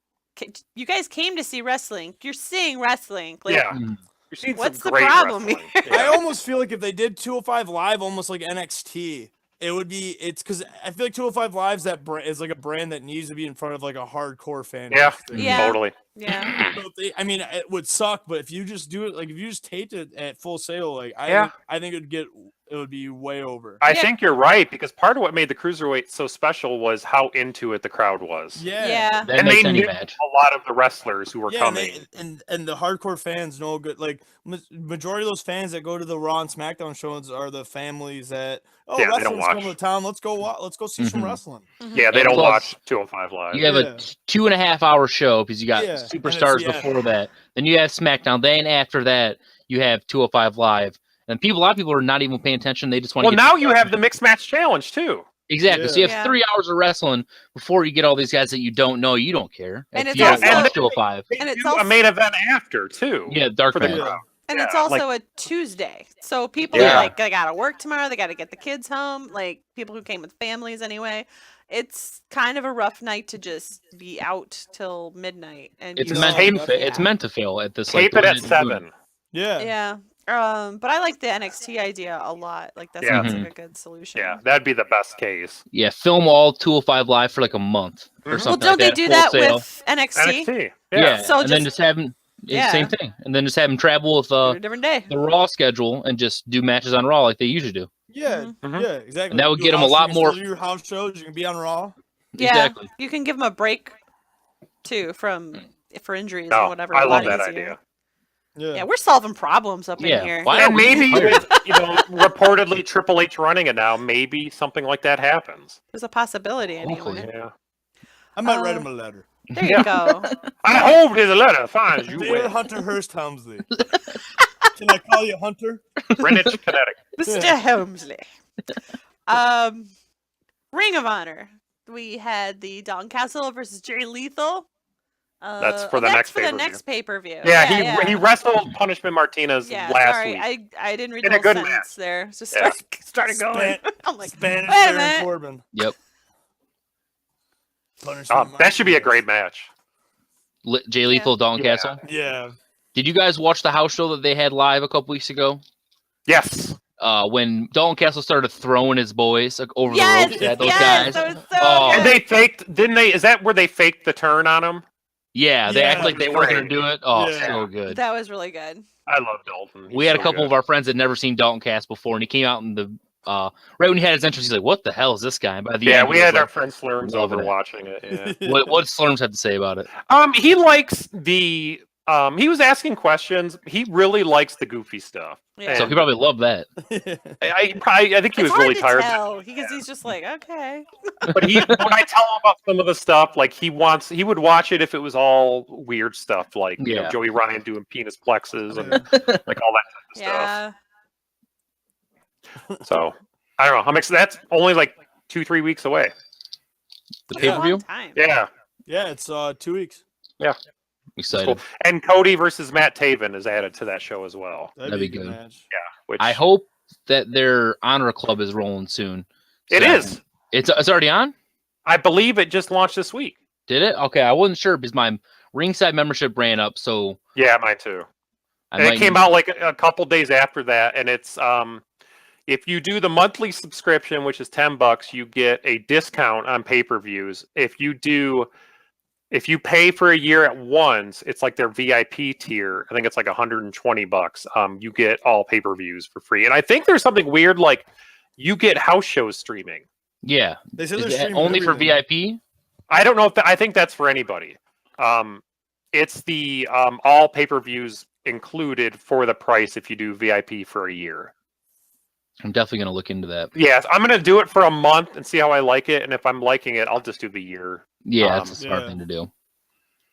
you guys came to see wrestling. You're seeing wrestling. Like, Yeah. Mm. You've seen What's some the great problem wrestling. here? I Yeah. almost feel like if they did 205 Live almost like NXT, it would be, it's because I feel like 205 Live's is like a brand that needs to be in front of like a hardcore fan. Yeah. base. Yeah. Totally. Yeah. So I mean, it would suck, but if you just do it, like if you just taped it at Full Sail, like Yeah. I think it would be way over. I Yeah. think you're right, because part of what made the Cruiserweight so special was how into it the crowd was. Yeah. That And makes they any knew match. a lot of the wrestlers who were Yeah, and, coming. and the hardcore fans know good. Like majority of those fans that go to the Raw and SmackDown shows are the families that Yeah, they don't wrestling's coming watch. to town. Let's go see some Mhm. wrestling. Yeah, they And don't plus, watch 205 Live. You have Yeah. a 2.5 hour show because you got Yeah, and superstars it's- before that. Then you have SmackDown. Then after that, you have 205 Live. And a lot of people are not even paying attention. They just want to Well, now you have the mixed match challenge too. Exactly. So you have Yeah. 3 hours of wrestling before you get all these guys that you don't know. You don't care. And If it's you don't also- watch 205. They And it's do also- a main event after too. Yeah, dark for the match. crowd. And it's Yeah, also like- a Tuesday. So people Yeah. are like, they gotta work tomorrow, they gotta get the kids home, like people who came with families anyway. It's kind of a rough night to just be out till midnight. And It's you meant don't- to fa- it's meant to fail at this. Tape like, it at when it's doing- 7. Yeah. Yeah. But I like the NXT idea a lot. Like that Yeah. sounds like a good solution. Yeah, that'd be the best case. Yeah, film all 205 Live for like a month or Mhm. Well, something. don't they like do full that sale. with NXT? NXT. Yeah. Yeah. So and then just- just have him. Yeah. Same thing, and then just have him travel with Every different day. the Raw schedule and just do matches on Raw like they usually do. Yeah, Mhm. yeah, exactly. And that would Do get 'em a house- lot you can more- still do your house shows. You can be on Raw. Yeah. Exactly. You can give them a break too for injuries No, or whatever. I a love lot that easier. idea. Yeah. Yeah, we're solving problems up Yeah, in here. why And are we maybe tired? with, reportedly Triple H running it now, maybe something like that happens. There's a possibility Hopefully. anyway. Yeah. I might write him a letter. There you go. I hope his letter finds you Dear well. Hunter Hearst Helmsley. Can I call you Hunter? Greenwich, Connecticut. Mr. Yeah. Helmsley. Ring of Honor. We had the Dalton Castle versus Jerry Lethal. That's for the that's next for the pay-per-view. next pay-per-view. Yeah, he wrestled Punishment Martinez Yeah, last sorry, week. I didn't read In the a whole good sentence there. It's just Yeah. started going. I'm like, Spanish wait a Baron minute. Corbin. Yep. That should be a great match. Jay Lethal, Dalton Yeah. Castle. Yeah. Did you guys watch the house show that they had live a couple weeks ago? Yes. When Dalton Castle started throwing his boys over Yes, the ropes at those yes, guys. that was so Oh. And good. they faked, didn't they? Is that where they faked the turn on him? Yeah, they Yeah, act like it they was weren't going great. to do it. Oh, Yeah. so good. That was really good. I love Dalton. We had a couple of our friends that never seen Dalton Castle before, and he came out in the right when he had his entrance. He's like, "What the hell is this guy?" By the Yeah, end, we he was had our like, friend Slurms loving over it. watching it. Yeah. what Slurms have to say about it? He likes the. He was asking questions. He really likes the goofy stuff. Yeah. So he probably loved that. I think he was it's hard really to tired. tell because he's just like, okay. But when I tell him about some of the stuff, like he would watch it if it was all weird stuff, like Yeah. Joey Ryan doing penis plexes and like all that type of Yeah. stuff. So I don't know. I'm excited. That's only like 2-3 weeks away. The Yeah. pay per view. Long time. Yeah, Yeah, it's 2 weeks. Excited. cool. And Cody versus Matt Taven is added to that show as well. That'd be a good. match. Which I hope that their honor club is rolling soon. it So- is. It's already on. I believe it just launched this week. Did it? Okay, I wasn't sure because my ringside membership ran up, so Yeah, mine too. I And it might came need- out like a couple days after that, and it's if you do the monthly subscription, which is $10, you get a discount on pay-per-views. If you do if you pay for a year at once, it's like their VIP tier. I think it's like $120. You get all pay-per-views for free. And I think there's something weird like you get house shows streaming. Yeah. They said Is they're that streaming only for everything. VIP? I don't know if I think that's for anybody. It's the all pay-per-views included for the price if you do VIP for a year. I'm definitely gonna look into that. Yes, I'm gonna do it for a month and see how I like it. And if I'm liking it, I'll just do the year. Yeah, that's a smart Yeah. thing to do.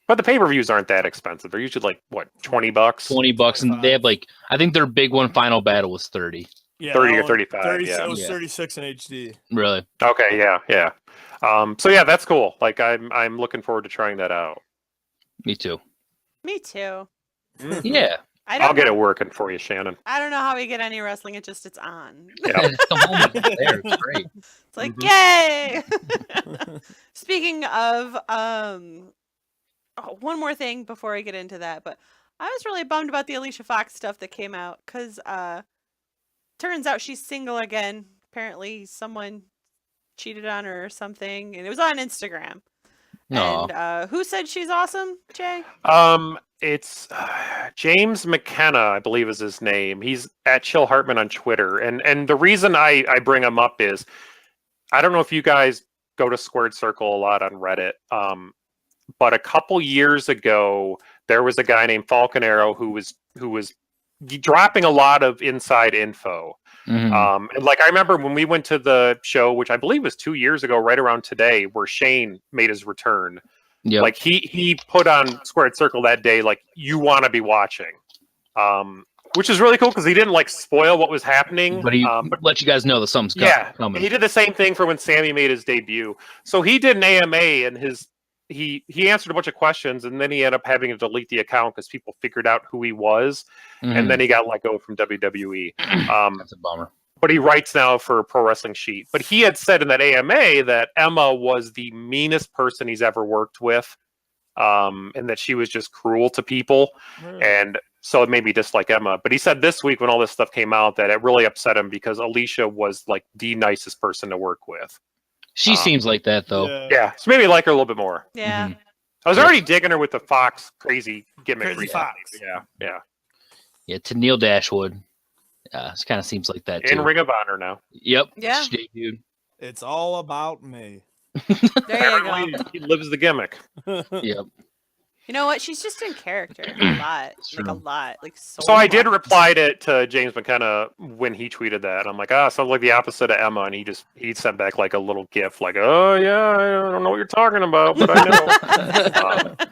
But the pay-per-views aren't that expensive. They're usually like what, $20? $20, and they have like I think their big one final battle was 30. Yeah, 30 that or one- 35, 30, yeah. It was Yeah. 36 in HD. Really? Okay, yeah. So yeah, that's cool. Like I'm looking forward to trying that out. Me too. Me too. Yeah. I'll get it working for you, Shannon. I don't know how we get any wrestling. It's on. Yeah. Come home with it there. It's great. It's like, yay! Speaking of, one more thing before I get into that, but I was really bummed about the Alicia Fox stuff that came out because turns out she's single again. Apparently, someone cheated on her or something, and it was on Instagram. Aw. And who said she's awesome, Jay? It's James McKenna, I believe is his name. He's at Chill Hartman on Twitter, and the reason I bring him up is I don't know if you guys go to Squared Circle a lot on Reddit, but a couple years ago there was a guy named Falcon Arrow who was dropping a lot of inside info. Mhm. And like I remember when we went to the show, which I believe was 2 years ago, right around today, where Shane made his return. Yep. Like he put on Squared Circle that day, like you want to be watching, which is really cool because he didn't like spoil what was happening. But he let you guys know that something's coming. He did the same thing for when Sammy made his debut. So he did an AMA and he answered a bunch of questions, and then he ended up having to delete the account because people figured out who he was, and then he got let go from WWE. That's a bummer. But he writes now for Pro Wrestling Sheet. But he had said in that AMA that Emma was the meanest person he's ever worked with, and that she was just cruel to people. And so it made me dislike Emma. But he said this week when all this stuff came out that it really upset him because Alicia was like the nicest person to work with. She seems like that though. Yeah, so maybe I like her a little bit more. Yeah. Mhm. I was already digging her with the Fox crazy gimmick. Crazy recently. Fox. Yeah. Yeah, to Neil Dashwood. It kind of seems like that too. In Ring of Honor now. Yep. Yeah. She debuted. It's all about me. There you go. Apparently, he lives the gimmick. Yep. You know what? She's just in character a lot. Like a true. lot. Like so. So I did much. reply to James McKenna when he tweeted that. I'm like, sounds like the opposite of Emma, and he sent back like a little gif, like, oh yeah, I don't know what you're talking about, but I know.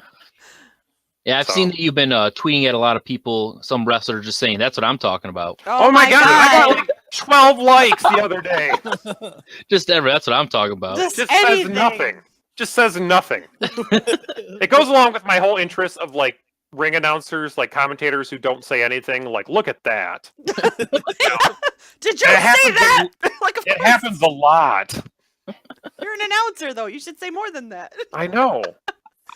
Yeah, I've seen that you've been tweeting at a lot of people, some wrestlers just saying, that's what I'm talking about. Oh my god, I got like 12 likes the other day. Just ever, that's what I'm talking about. Just Just anything. says nothing. Just says nothing. It goes along with my whole interest of like ring announcers, like commentators who don't say anything. Like, look at that. Did you It say happens that? Like, of It course. happens a lot. You're an announcer, though. You should say more than that. I know.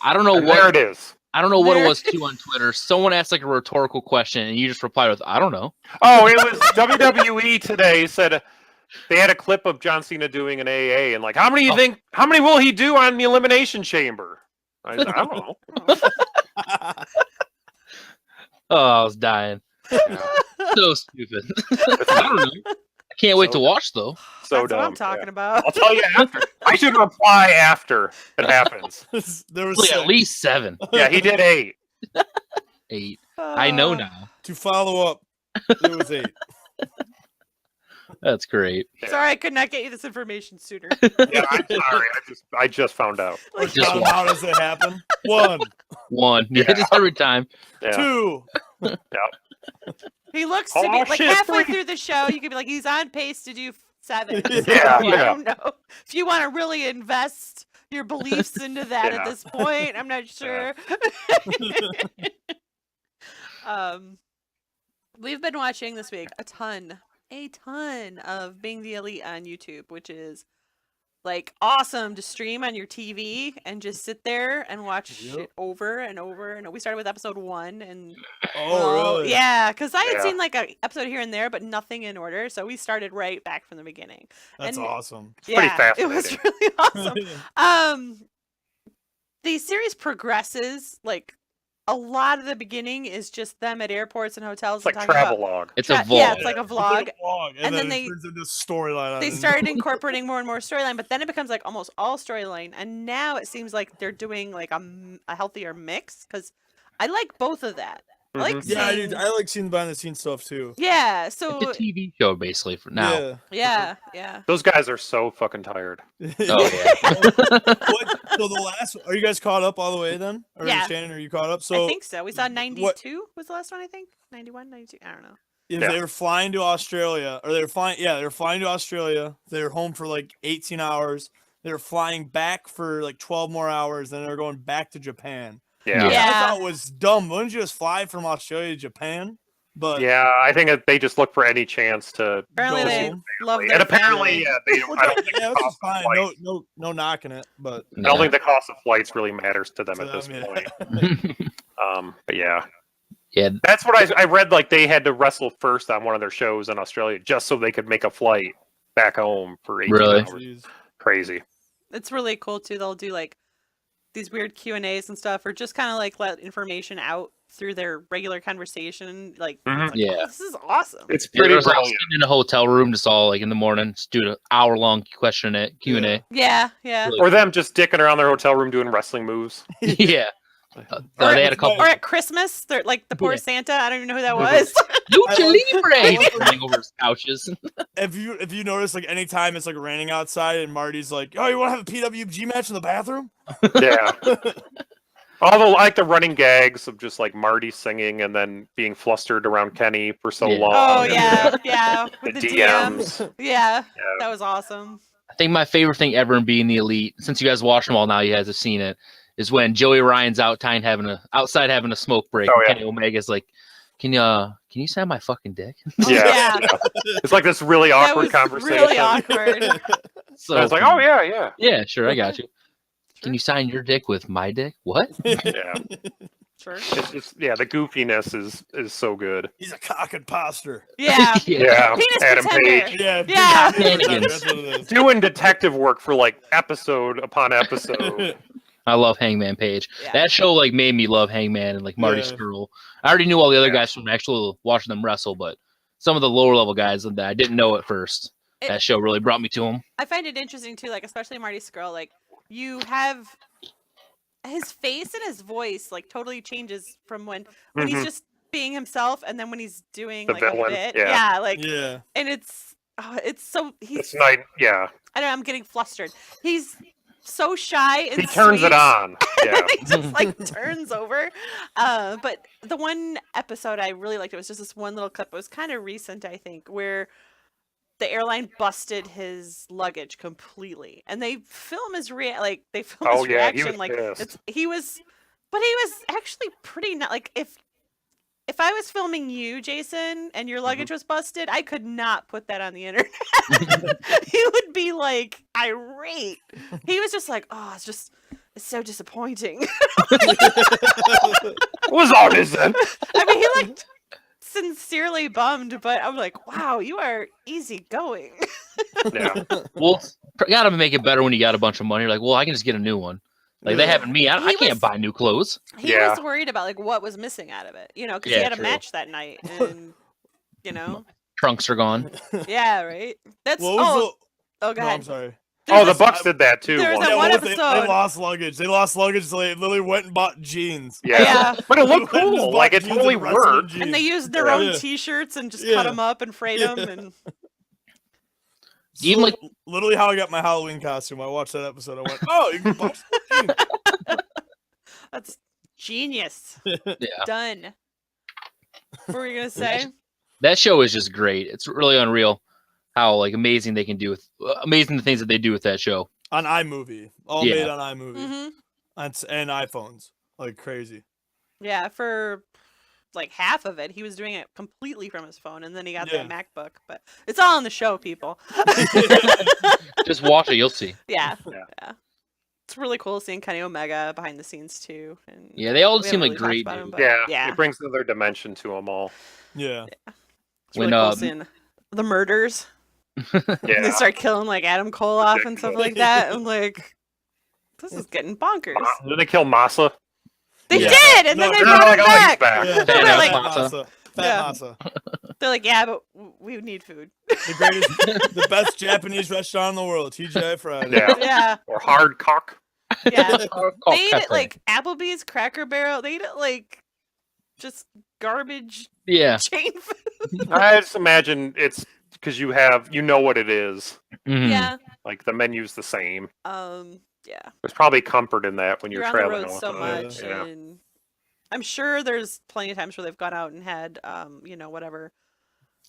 I don't know And what there it is. I don't know what There- it was too on Twitter. Someone asked like a rhetorical question and you just replied with, I don't know. Oh, it was WWE today said they had a clip of John Cena doing an AA and like, how many will he do on the Elimination Chamber? I said, I don't know. Oh, I was dying. So stupid. I don't know. I can't wait to watch though. So That's dumb. what I'm talking about. I'll tell you after. I should reply after it happens. There was Like, six. at least 7, Yeah, he did 8. 8. I know now. To follow up, there was 8. That's great. Sorry, I could not get you this information sooner. Yeah, I'm sorry. I just found out. Like, Just Count one. out as it happened. 1, 1. Yeah, just every time. Yeah. 2. he looks to Oh, be like shit, halfway 3. through the show. You could be like, he's on pace to do 7. So, Yeah, I yeah. don't know if you want to really invest your beliefs into that Yeah. at this point. I'm not sure. We've been watching this week a ton of Being the Elite on YouTube, which is like awesome to stream on your TV and just sit there and watch Yep. it over and over. And we started with episode 1 and Oh, really? yeah, because I had Yeah. seen like a episode here and there, but nothing in order. So we started right back from the beginning. That's And- awesome. pretty Yeah, it was fascinating. really awesome. the series progresses, like a lot of the beginning is just them at airports and hotels. It's like and talking about travelogue. It's a vlog. Yeah, it's like a vlog. And then then it turns into storyline. They started incorporating more and more storyline, but then it becomes like almost all storyline, and now it seems like they're doing like a healthier mix, because I like both of that. I like Yeah, seeing, I like seeing the behind the scenes stuff too. yeah, so It's a TV show basically for now. yeah. Those guys are so fucking tired. Oh yeah. So the last, are you guys caught up all the way then? Or Yeah. Shannon, are you caught up? So I think so. We saw 92 was the last one, I think. 91, 92, I don't know. if Yeah. they were flying to Australia, or they were flying to Australia. They were home for like 18 hours. They were flying back for like 12 more hours, then they were going back to Japan. Yeah. Which Yeah. I thought was dumb. Wouldn't you just fly from Australia to Japan? But Yeah, I think that they just look for any chance to. Apparently Go they home. love their And apparently, family. yeah, they don't, I don't think yeah, the which is cost of fine. flights. No knocking it, but I don't think the cost of flights really matters to them to at this them, point. But yeah, Yeah, that's what I read. Like they had to wrestle first on one of their shows in Australia just so they could make a flight back home for 18 Really? hours. Jeez. Crazy. It's really cool too. They'll do like these weird Q&As and stuff, or just kind of like let information out through their regular conversation. Like, Mhm. it's like, Yeah. oh, this is awesome. It's Yeah, pretty there's like brilliant. sitting in a hotel room just all like in the morning, just do an hour-long Q&A. Yeah. Really Or them just dicking around their hotel room doing wrestling moves. Yeah. Or They had a couple. Or at Christmas, they're like the poor Yeah. Santa. I don't even know who that was. Lucha Libre! love- Running over his couches. If you notice, like anytime it's like raining outside and Marty's like, "Oh, you want to have a PWG match in the bathroom?" Yeah. Although I like the running gags of just like Marty singing and then being flustered around Kenny for so Yeah. long. Oh and yeah. The With the DMs. DMs. Yeah. Yeah. That was awesome. I think my favorite thing ever in being the Elite, since you guys watched them all now, you guys have seen it, is when Joey Ryan's outside having a smoke break. Oh, and yeah. Kenny Omega's like, "Can you sign my fucking dick?" Yeah. It's like this really That awkward was conversation. really awkward. So I was like, oh yeah. yeah, sure, I got you. Can you sign your dick with my dick? What? Yeah. Sure. It's just the goofiness is so good. He's a cock imposter. Yeah. Yeah. Penis Adam pretender. Page Yeah. Yeah. That's what it is. doing detective work for like episode upon episode. I love Hangman Page. Yeah. That show like made me love Hangman and like Marty Yeah. Scurll. I already knew all the other Yeah. guys from actually watching them wrestle, but some of the lower level guys that I didn't know at first. It- That show really brought me to them. I find it interesting too, like especially Marty Scurll, like you have his face and his voice like totally changes from when he's Mhm. just being himself, and then when he's doing The like a villain, bit. yeah. Like Yeah. and it's so It's nice. Yeah. I don't know, I'm getting flustered. He's so shy and He turns sweet. it on. Yeah. He just like turns over. But the one episode I really liked, it was just this one little clip. It was kind of recent, I think, where the airline busted his luggage completely, and they film his they film Oh, his yeah, he reaction. was Like pissed. he was actually pretty not like if I was filming you, Jason, and your luggage was busted, I could not put that on the internet. He would be like irate. He was just like, oh, it's so disappointing. What was all this then? I mean, he looked sincerely bummed, but I'm like, wow, you are easygoing. Yeah. Well, gotta make it better when you got a bunch of money. You're like, well, I can just get a new one. Like they having me, I He can't was- buy new clothes. He Yeah. was worried about like what was missing out of it, because Yeah, he had a true. match that night, and Trunks are gone. yeah, right. That's What was go no, ahead. I'm sorry. Oh, the Bucks did that too. There was once. that one what if episode. They lost luggage. They lost luggage, so they literally went and bought jeans. Yeah. Yeah. But it looked They went and just cool. bought Like it jeans totally and wrestling worked. jeans. And they used their Yeah. own Yeah. T-shirts and just Yeah. cut them up and frayed Yeah. them. And Even like literally how I got my Halloween costume. I watched that episode. I went, oh, you can buy some jeans. that's genius. yeah, Done. What were you gonna say? that show is just great. It's really unreal how like amazing they can do with amazing the things that they do with that show. On iMovie. All Yeah. made on iMovie. Hmm. And iPhones. Like crazy. Yeah, for like half of it, he was doing it completely from his phone, and then he got Yeah. that MacBook. But it's all on the show, people. Just watch it, you'll see. Yeah. Yeah. It's really cool seeing Kenny Omega behind the scenes too. And Yeah, they all we seem haven't like really great talked about him, dudes. but Yeah. yeah. It brings another dimension to them all. Yeah. It's really When, cool seeing the murders. They Yeah. start killing like Adam Cole off and stuff like that. I'm like, This is getting bonkers. Did they kill Masa? They Yeah. did, and then No, they They're brought like, him oh, he's back. back. Yeah, Fat They're ass like, masa. Fat Yeah. masa. they're like, yeah, but we need food. The greatest, the best Japanese restaurant in the world, TGI Fridays. Yeah. Yeah, Or hard cock. yeah. Called They eat it Pepe. like Applebee's, Cracker Barrel. They eat it like just garbage Yeah. chain food. I just imagine it's because you know what it is. Mhm. Yeah. Like the menu's the same. Yeah. There's probably comfort in that when You're you're on the traveling. road with so them. much, Yeah. and I'm sure there's plenty of times where they've gone out and had, whatever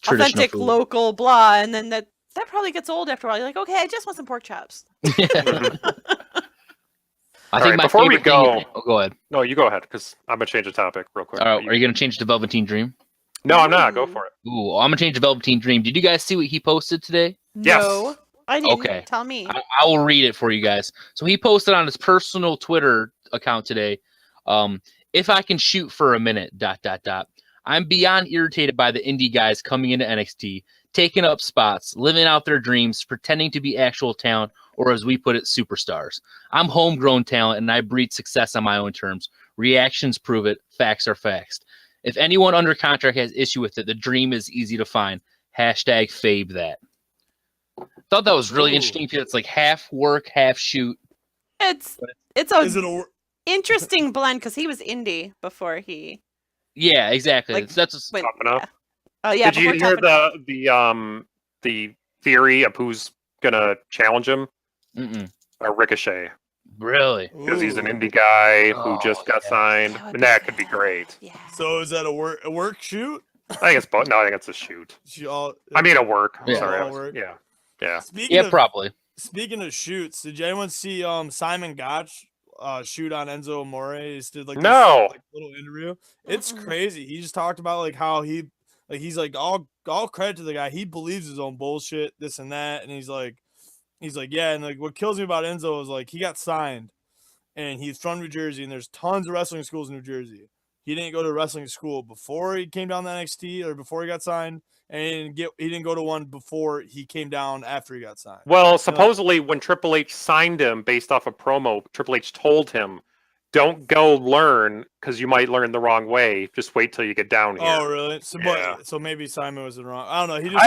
Traditional authentic food. local blah, and then that probably gets old after a while. You're like, okay, I just want some pork chops. I All think right, my before we favorite thing. go- Oh, go ahead. No, you go ahead because I'm gonna change the topic real quick. Are you going to change to Velveteen Dream? No, I'm not. Go Ooh. for it. Ooh, I'm going to change to Velveteen Dream. Did you guys see what he posted today? Yes. No, I didn't. Okay. Tell me. I will read it for you guys. So he posted on his personal Twitter account today. If I can shoot for a minute, ... I'm beyond irritated by the indie guys coming into NXT, taking up spots, living out their dreams, pretending to be actual talent, or as we put it, superstars. I'm homegrown talent and I breed success on my own terms. Reactions prove it. Facts are facts. If anyone under contract has issue with it, the dream is easy to find. #fave that. Thought that was really Ooh. interesting because it's like half work, half shoot. It's Is a it a interesting blend because he was indie before he Yeah, exactly. Like, That's went. Tough enough. Oh yeah. Did you before hear Tough the theory of who's gonna challenge him? mm-mm. Ricochet, Really. because he's an Ooh. indie guy who Oh, just got yeah. signed, That would and be that could be sick. great. Yeah. So is that a work shoot? I think it's both. No, I think it's a shoot. I mean, a work. I'm Yeah. sorry. All work. Yeah. Speaking of Probably. speaking of shoots, did anyone see Simon Gotch shoot on Enzo Amore? He just did like this, No. like, little interview. It's Mm-mm. crazy. He just talked about like how he's like all credit to the guy. He believes his own bullshit, this and that, and he's like yeah. And like what kills me about Enzo is like he got signed, and he's from New Jersey, and there's tons of wrestling schools in New Jersey. He didn't go to wrestling school before he came down to NXT or before he got signed, and he didn't go to one before he came down after he got signed. Well, supposedly when Triple H signed him based off a promo, Triple H told him, "Don't go learn because you might learn the wrong way. Just wait till you get down here." Oh, really? So, Yeah. so maybe Simon was wrong. I don't know. He just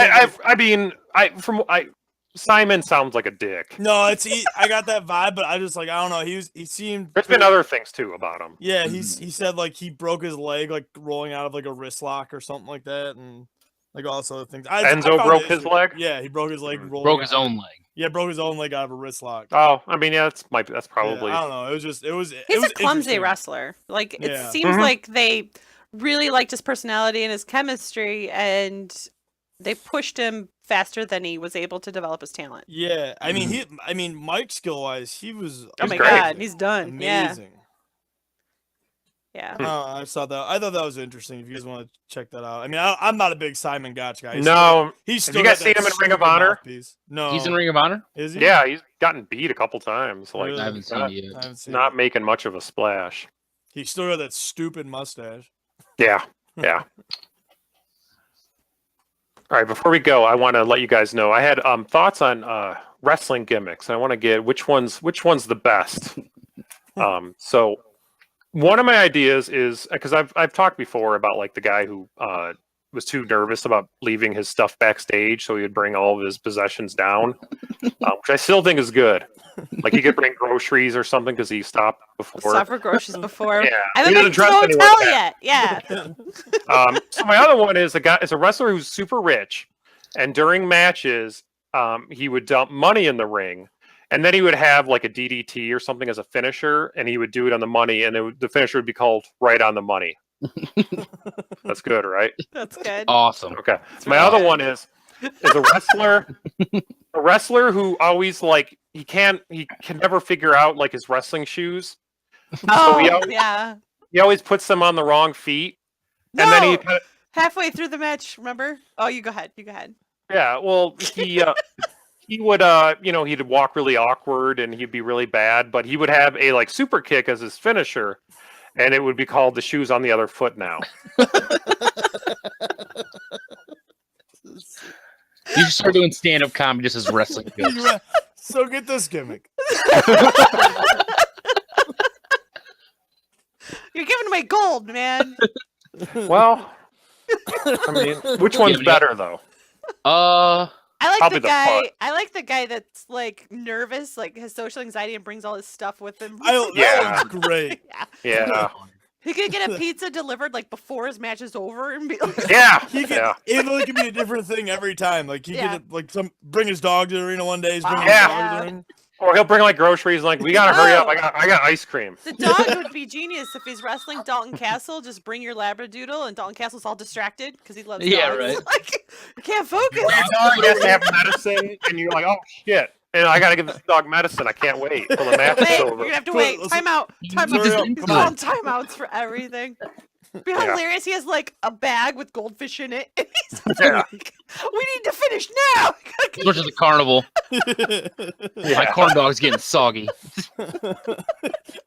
Simon sounds like a dick. no, I got that vibe, but I don't know. He seemed. There's been other things too about him. Yeah, he said like he broke his leg like rolling out of like a wrist lock or something like that, and like all this other things. I Enzo found broke it his interesting. leg? Yeah, he broke his leg. Rolling Broke his out- own leg. Yeah, broke his own leg out of a wrist lock. Oh, I mean, yeah, that's Yeah, probably. I don't know. It was. He's it was a clumsy interesting. wrestler. Like it Yeah. seems Mhm. like they really liked his personality and his chemistry, and they pushed him faster than he was able to develop his talent. Yeah, I mean, Mike skill wise, he was. Oh my great. god, he's done. Yeah, amazing. yeah. I thought that was interesting. If you guys want to check that out, I mean, I'm not a big Simon Gotch guy. No, he's Have still you guys got seen that him in Ring of stupid Honor? mouthpiece. No, He's in Ring of Honor? Is he? yeah, he's gotten beat a couple times. Like, Really? I haven't seen not, it yet. I haven't seen not it. making much of a splash. He still got that stupid mustache. Yeah. All right, before we go, I want to let you guys know I had thoughts on wrestling gimmicks. I want to get which one's the best. So one of my ideas is because I've talked before about like the guy who was too nervous about leaving his stuff backstage, so he would bring all of his possessions down, which I still think is good. Like he could bring groceries or something because he stopped before. Suffer groceries before. Yeah, I he haven't doesn't been to dress the anyone hotel like yet. Yeah. So my other one is a wrestler who's super rich, and during matches, he would dump money in the ring, and then he would have like a DDT or something as a finisher, and he would do it on the money, and the finisher would be called "Right on the Money." That's good, right? That's good. Awesome. Okay. That's My really other good. one is a wrestler who always like he can never figure out like his wrestling shoes. Oh, he always- yeah. He always puts them on the wrong feet, No. and then he kind of. Halfway through the match, remember? Oh, you go ahead. You go ahead. Yeah, well, he would he'd walk really awkward and he'd be really bad, but he would have a like super kick as his finisher, and it would be called the shoes on the other foot now. You should start doing stand-up comedy just as wrestling goes. So get this gimmick. You're giving away gold, man. Well, I mean, which one's better though? I like Probably the the guy. fun. I like the guy that's like nervous, like has social anxiety, and brings all his stuff with him. That Yeah. one's great. Yeah. Yeah, He could get a pizza delivered like before his match is over and be like, yeah, He could, yeah. it really could be a different thing every time. Like he Yeah. could like bring his dog to the arena one day. He's bringing Yeah. his dog to the arena. Or he'll bring like groceries. Like, we gotta hurry up. I got ice cream. the dog would be genius if he's wrestling Dalton Castle. Just bring your Labradoodle, and Dalton Castle's all distracted because he loves Yeah, dogs. right. Like, you can't focus. Your dog has to have medicine, and you're like, oh shit. And I gotta give this dog medicine. I can't wait till the match is Wait, you're over. gonna have to Cool, wait. let's- Time out. Time Hurry out. up, He's come calling on. timeouts for everything. It'd be Yeah. hilarious. He has like a bag with goldfish in it. And he's Yeah. like, we need to finish now. Switch to the carnival. My Yeah. corn dog's getting soggy.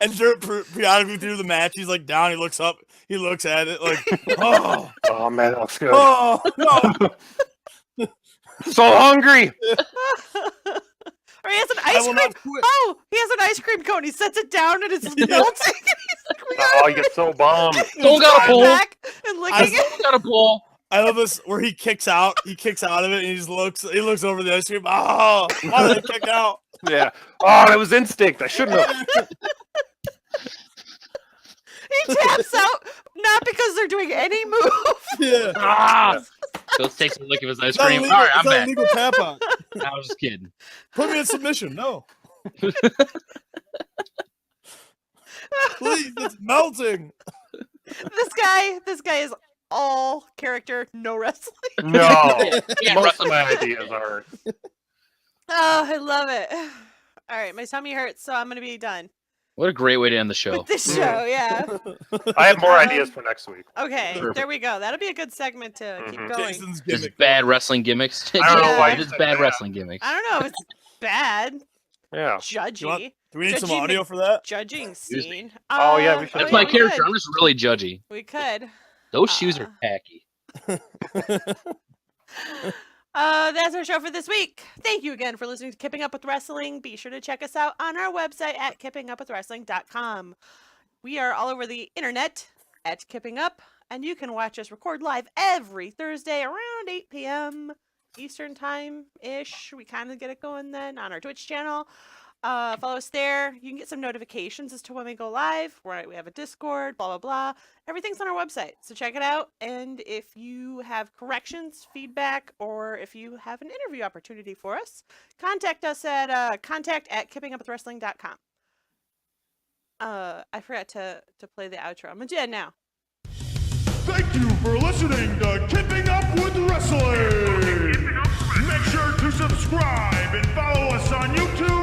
And Jarrett periodically through the match, he's like down. He looks up. He looks at it like, oh, Oh man, that looks good. oh no. So hungry. Or he has an I ice will cream. not quit. Oh, he has an ice cream cone. He sets it down and it's melting. And he's like, we Oh, you get so bummed. Someone got a go pull. back and licking it. Someone got a pull. I love this where he kicks out. He kicks out of it and he just looks. He looks over the ice cream. Oh, why did I kick out? Yeah. Oh, that was instinct. I shouldn't have. He taps out, not because they're doing any move. Yeah. Ah! Goes takes a lick of his ice It's not cream. illegal- All right, I'm it's not back. illegal tap out. I was just kidding. Put me in submission. No. Please, it's melting. This guy is all character, no wrestling. No. Yeah, Most wrestling. of my ideas are. Oh, I love it. All right, my tummy hurts, so I'm gonna be done What a great way to end the show. with this show. Yeah. I have more ideas for next week. Okay, Perfect. there we go. That'll be a good segment to keep Mhm. going. Jason's Just gimmick. bad wrestling gimmicks. I don't know why you Just said bad that. wrestling gimmicks. I don't know if it's bad, Yeah. judgy, Do we need some Judgy audio for that? juding Excuse me. scene. Oh, yeah, we should That's yeah, my we character. could. I'm just really judgy. We could. Those shoes are tacky. That's our show for this week. Thank you again for listening to Kipping Up with Wrestling. Be sure to check us out on our website at kippingupwithwrestling.com. We are all over the internet at Kipping Up, and you can watch us record live every Thursday around 8 p.m. Eastern Time-ish. We kind of get it going then on our Twitch channel. Follow us there. You can get some notifications as to when we go live. We have a Discord, blah, blah, blah. Everything's on our website, so check it out. And if you have corrections, feedback, or if you have an interview opportunity for us, contact us at contact@kippingupwithwrestling.com. I forgot to play the outro. I'm going to do it now. Thank you for listening to Kipping Up with Wrestling. Make sure to subscribe and follow us on YouTube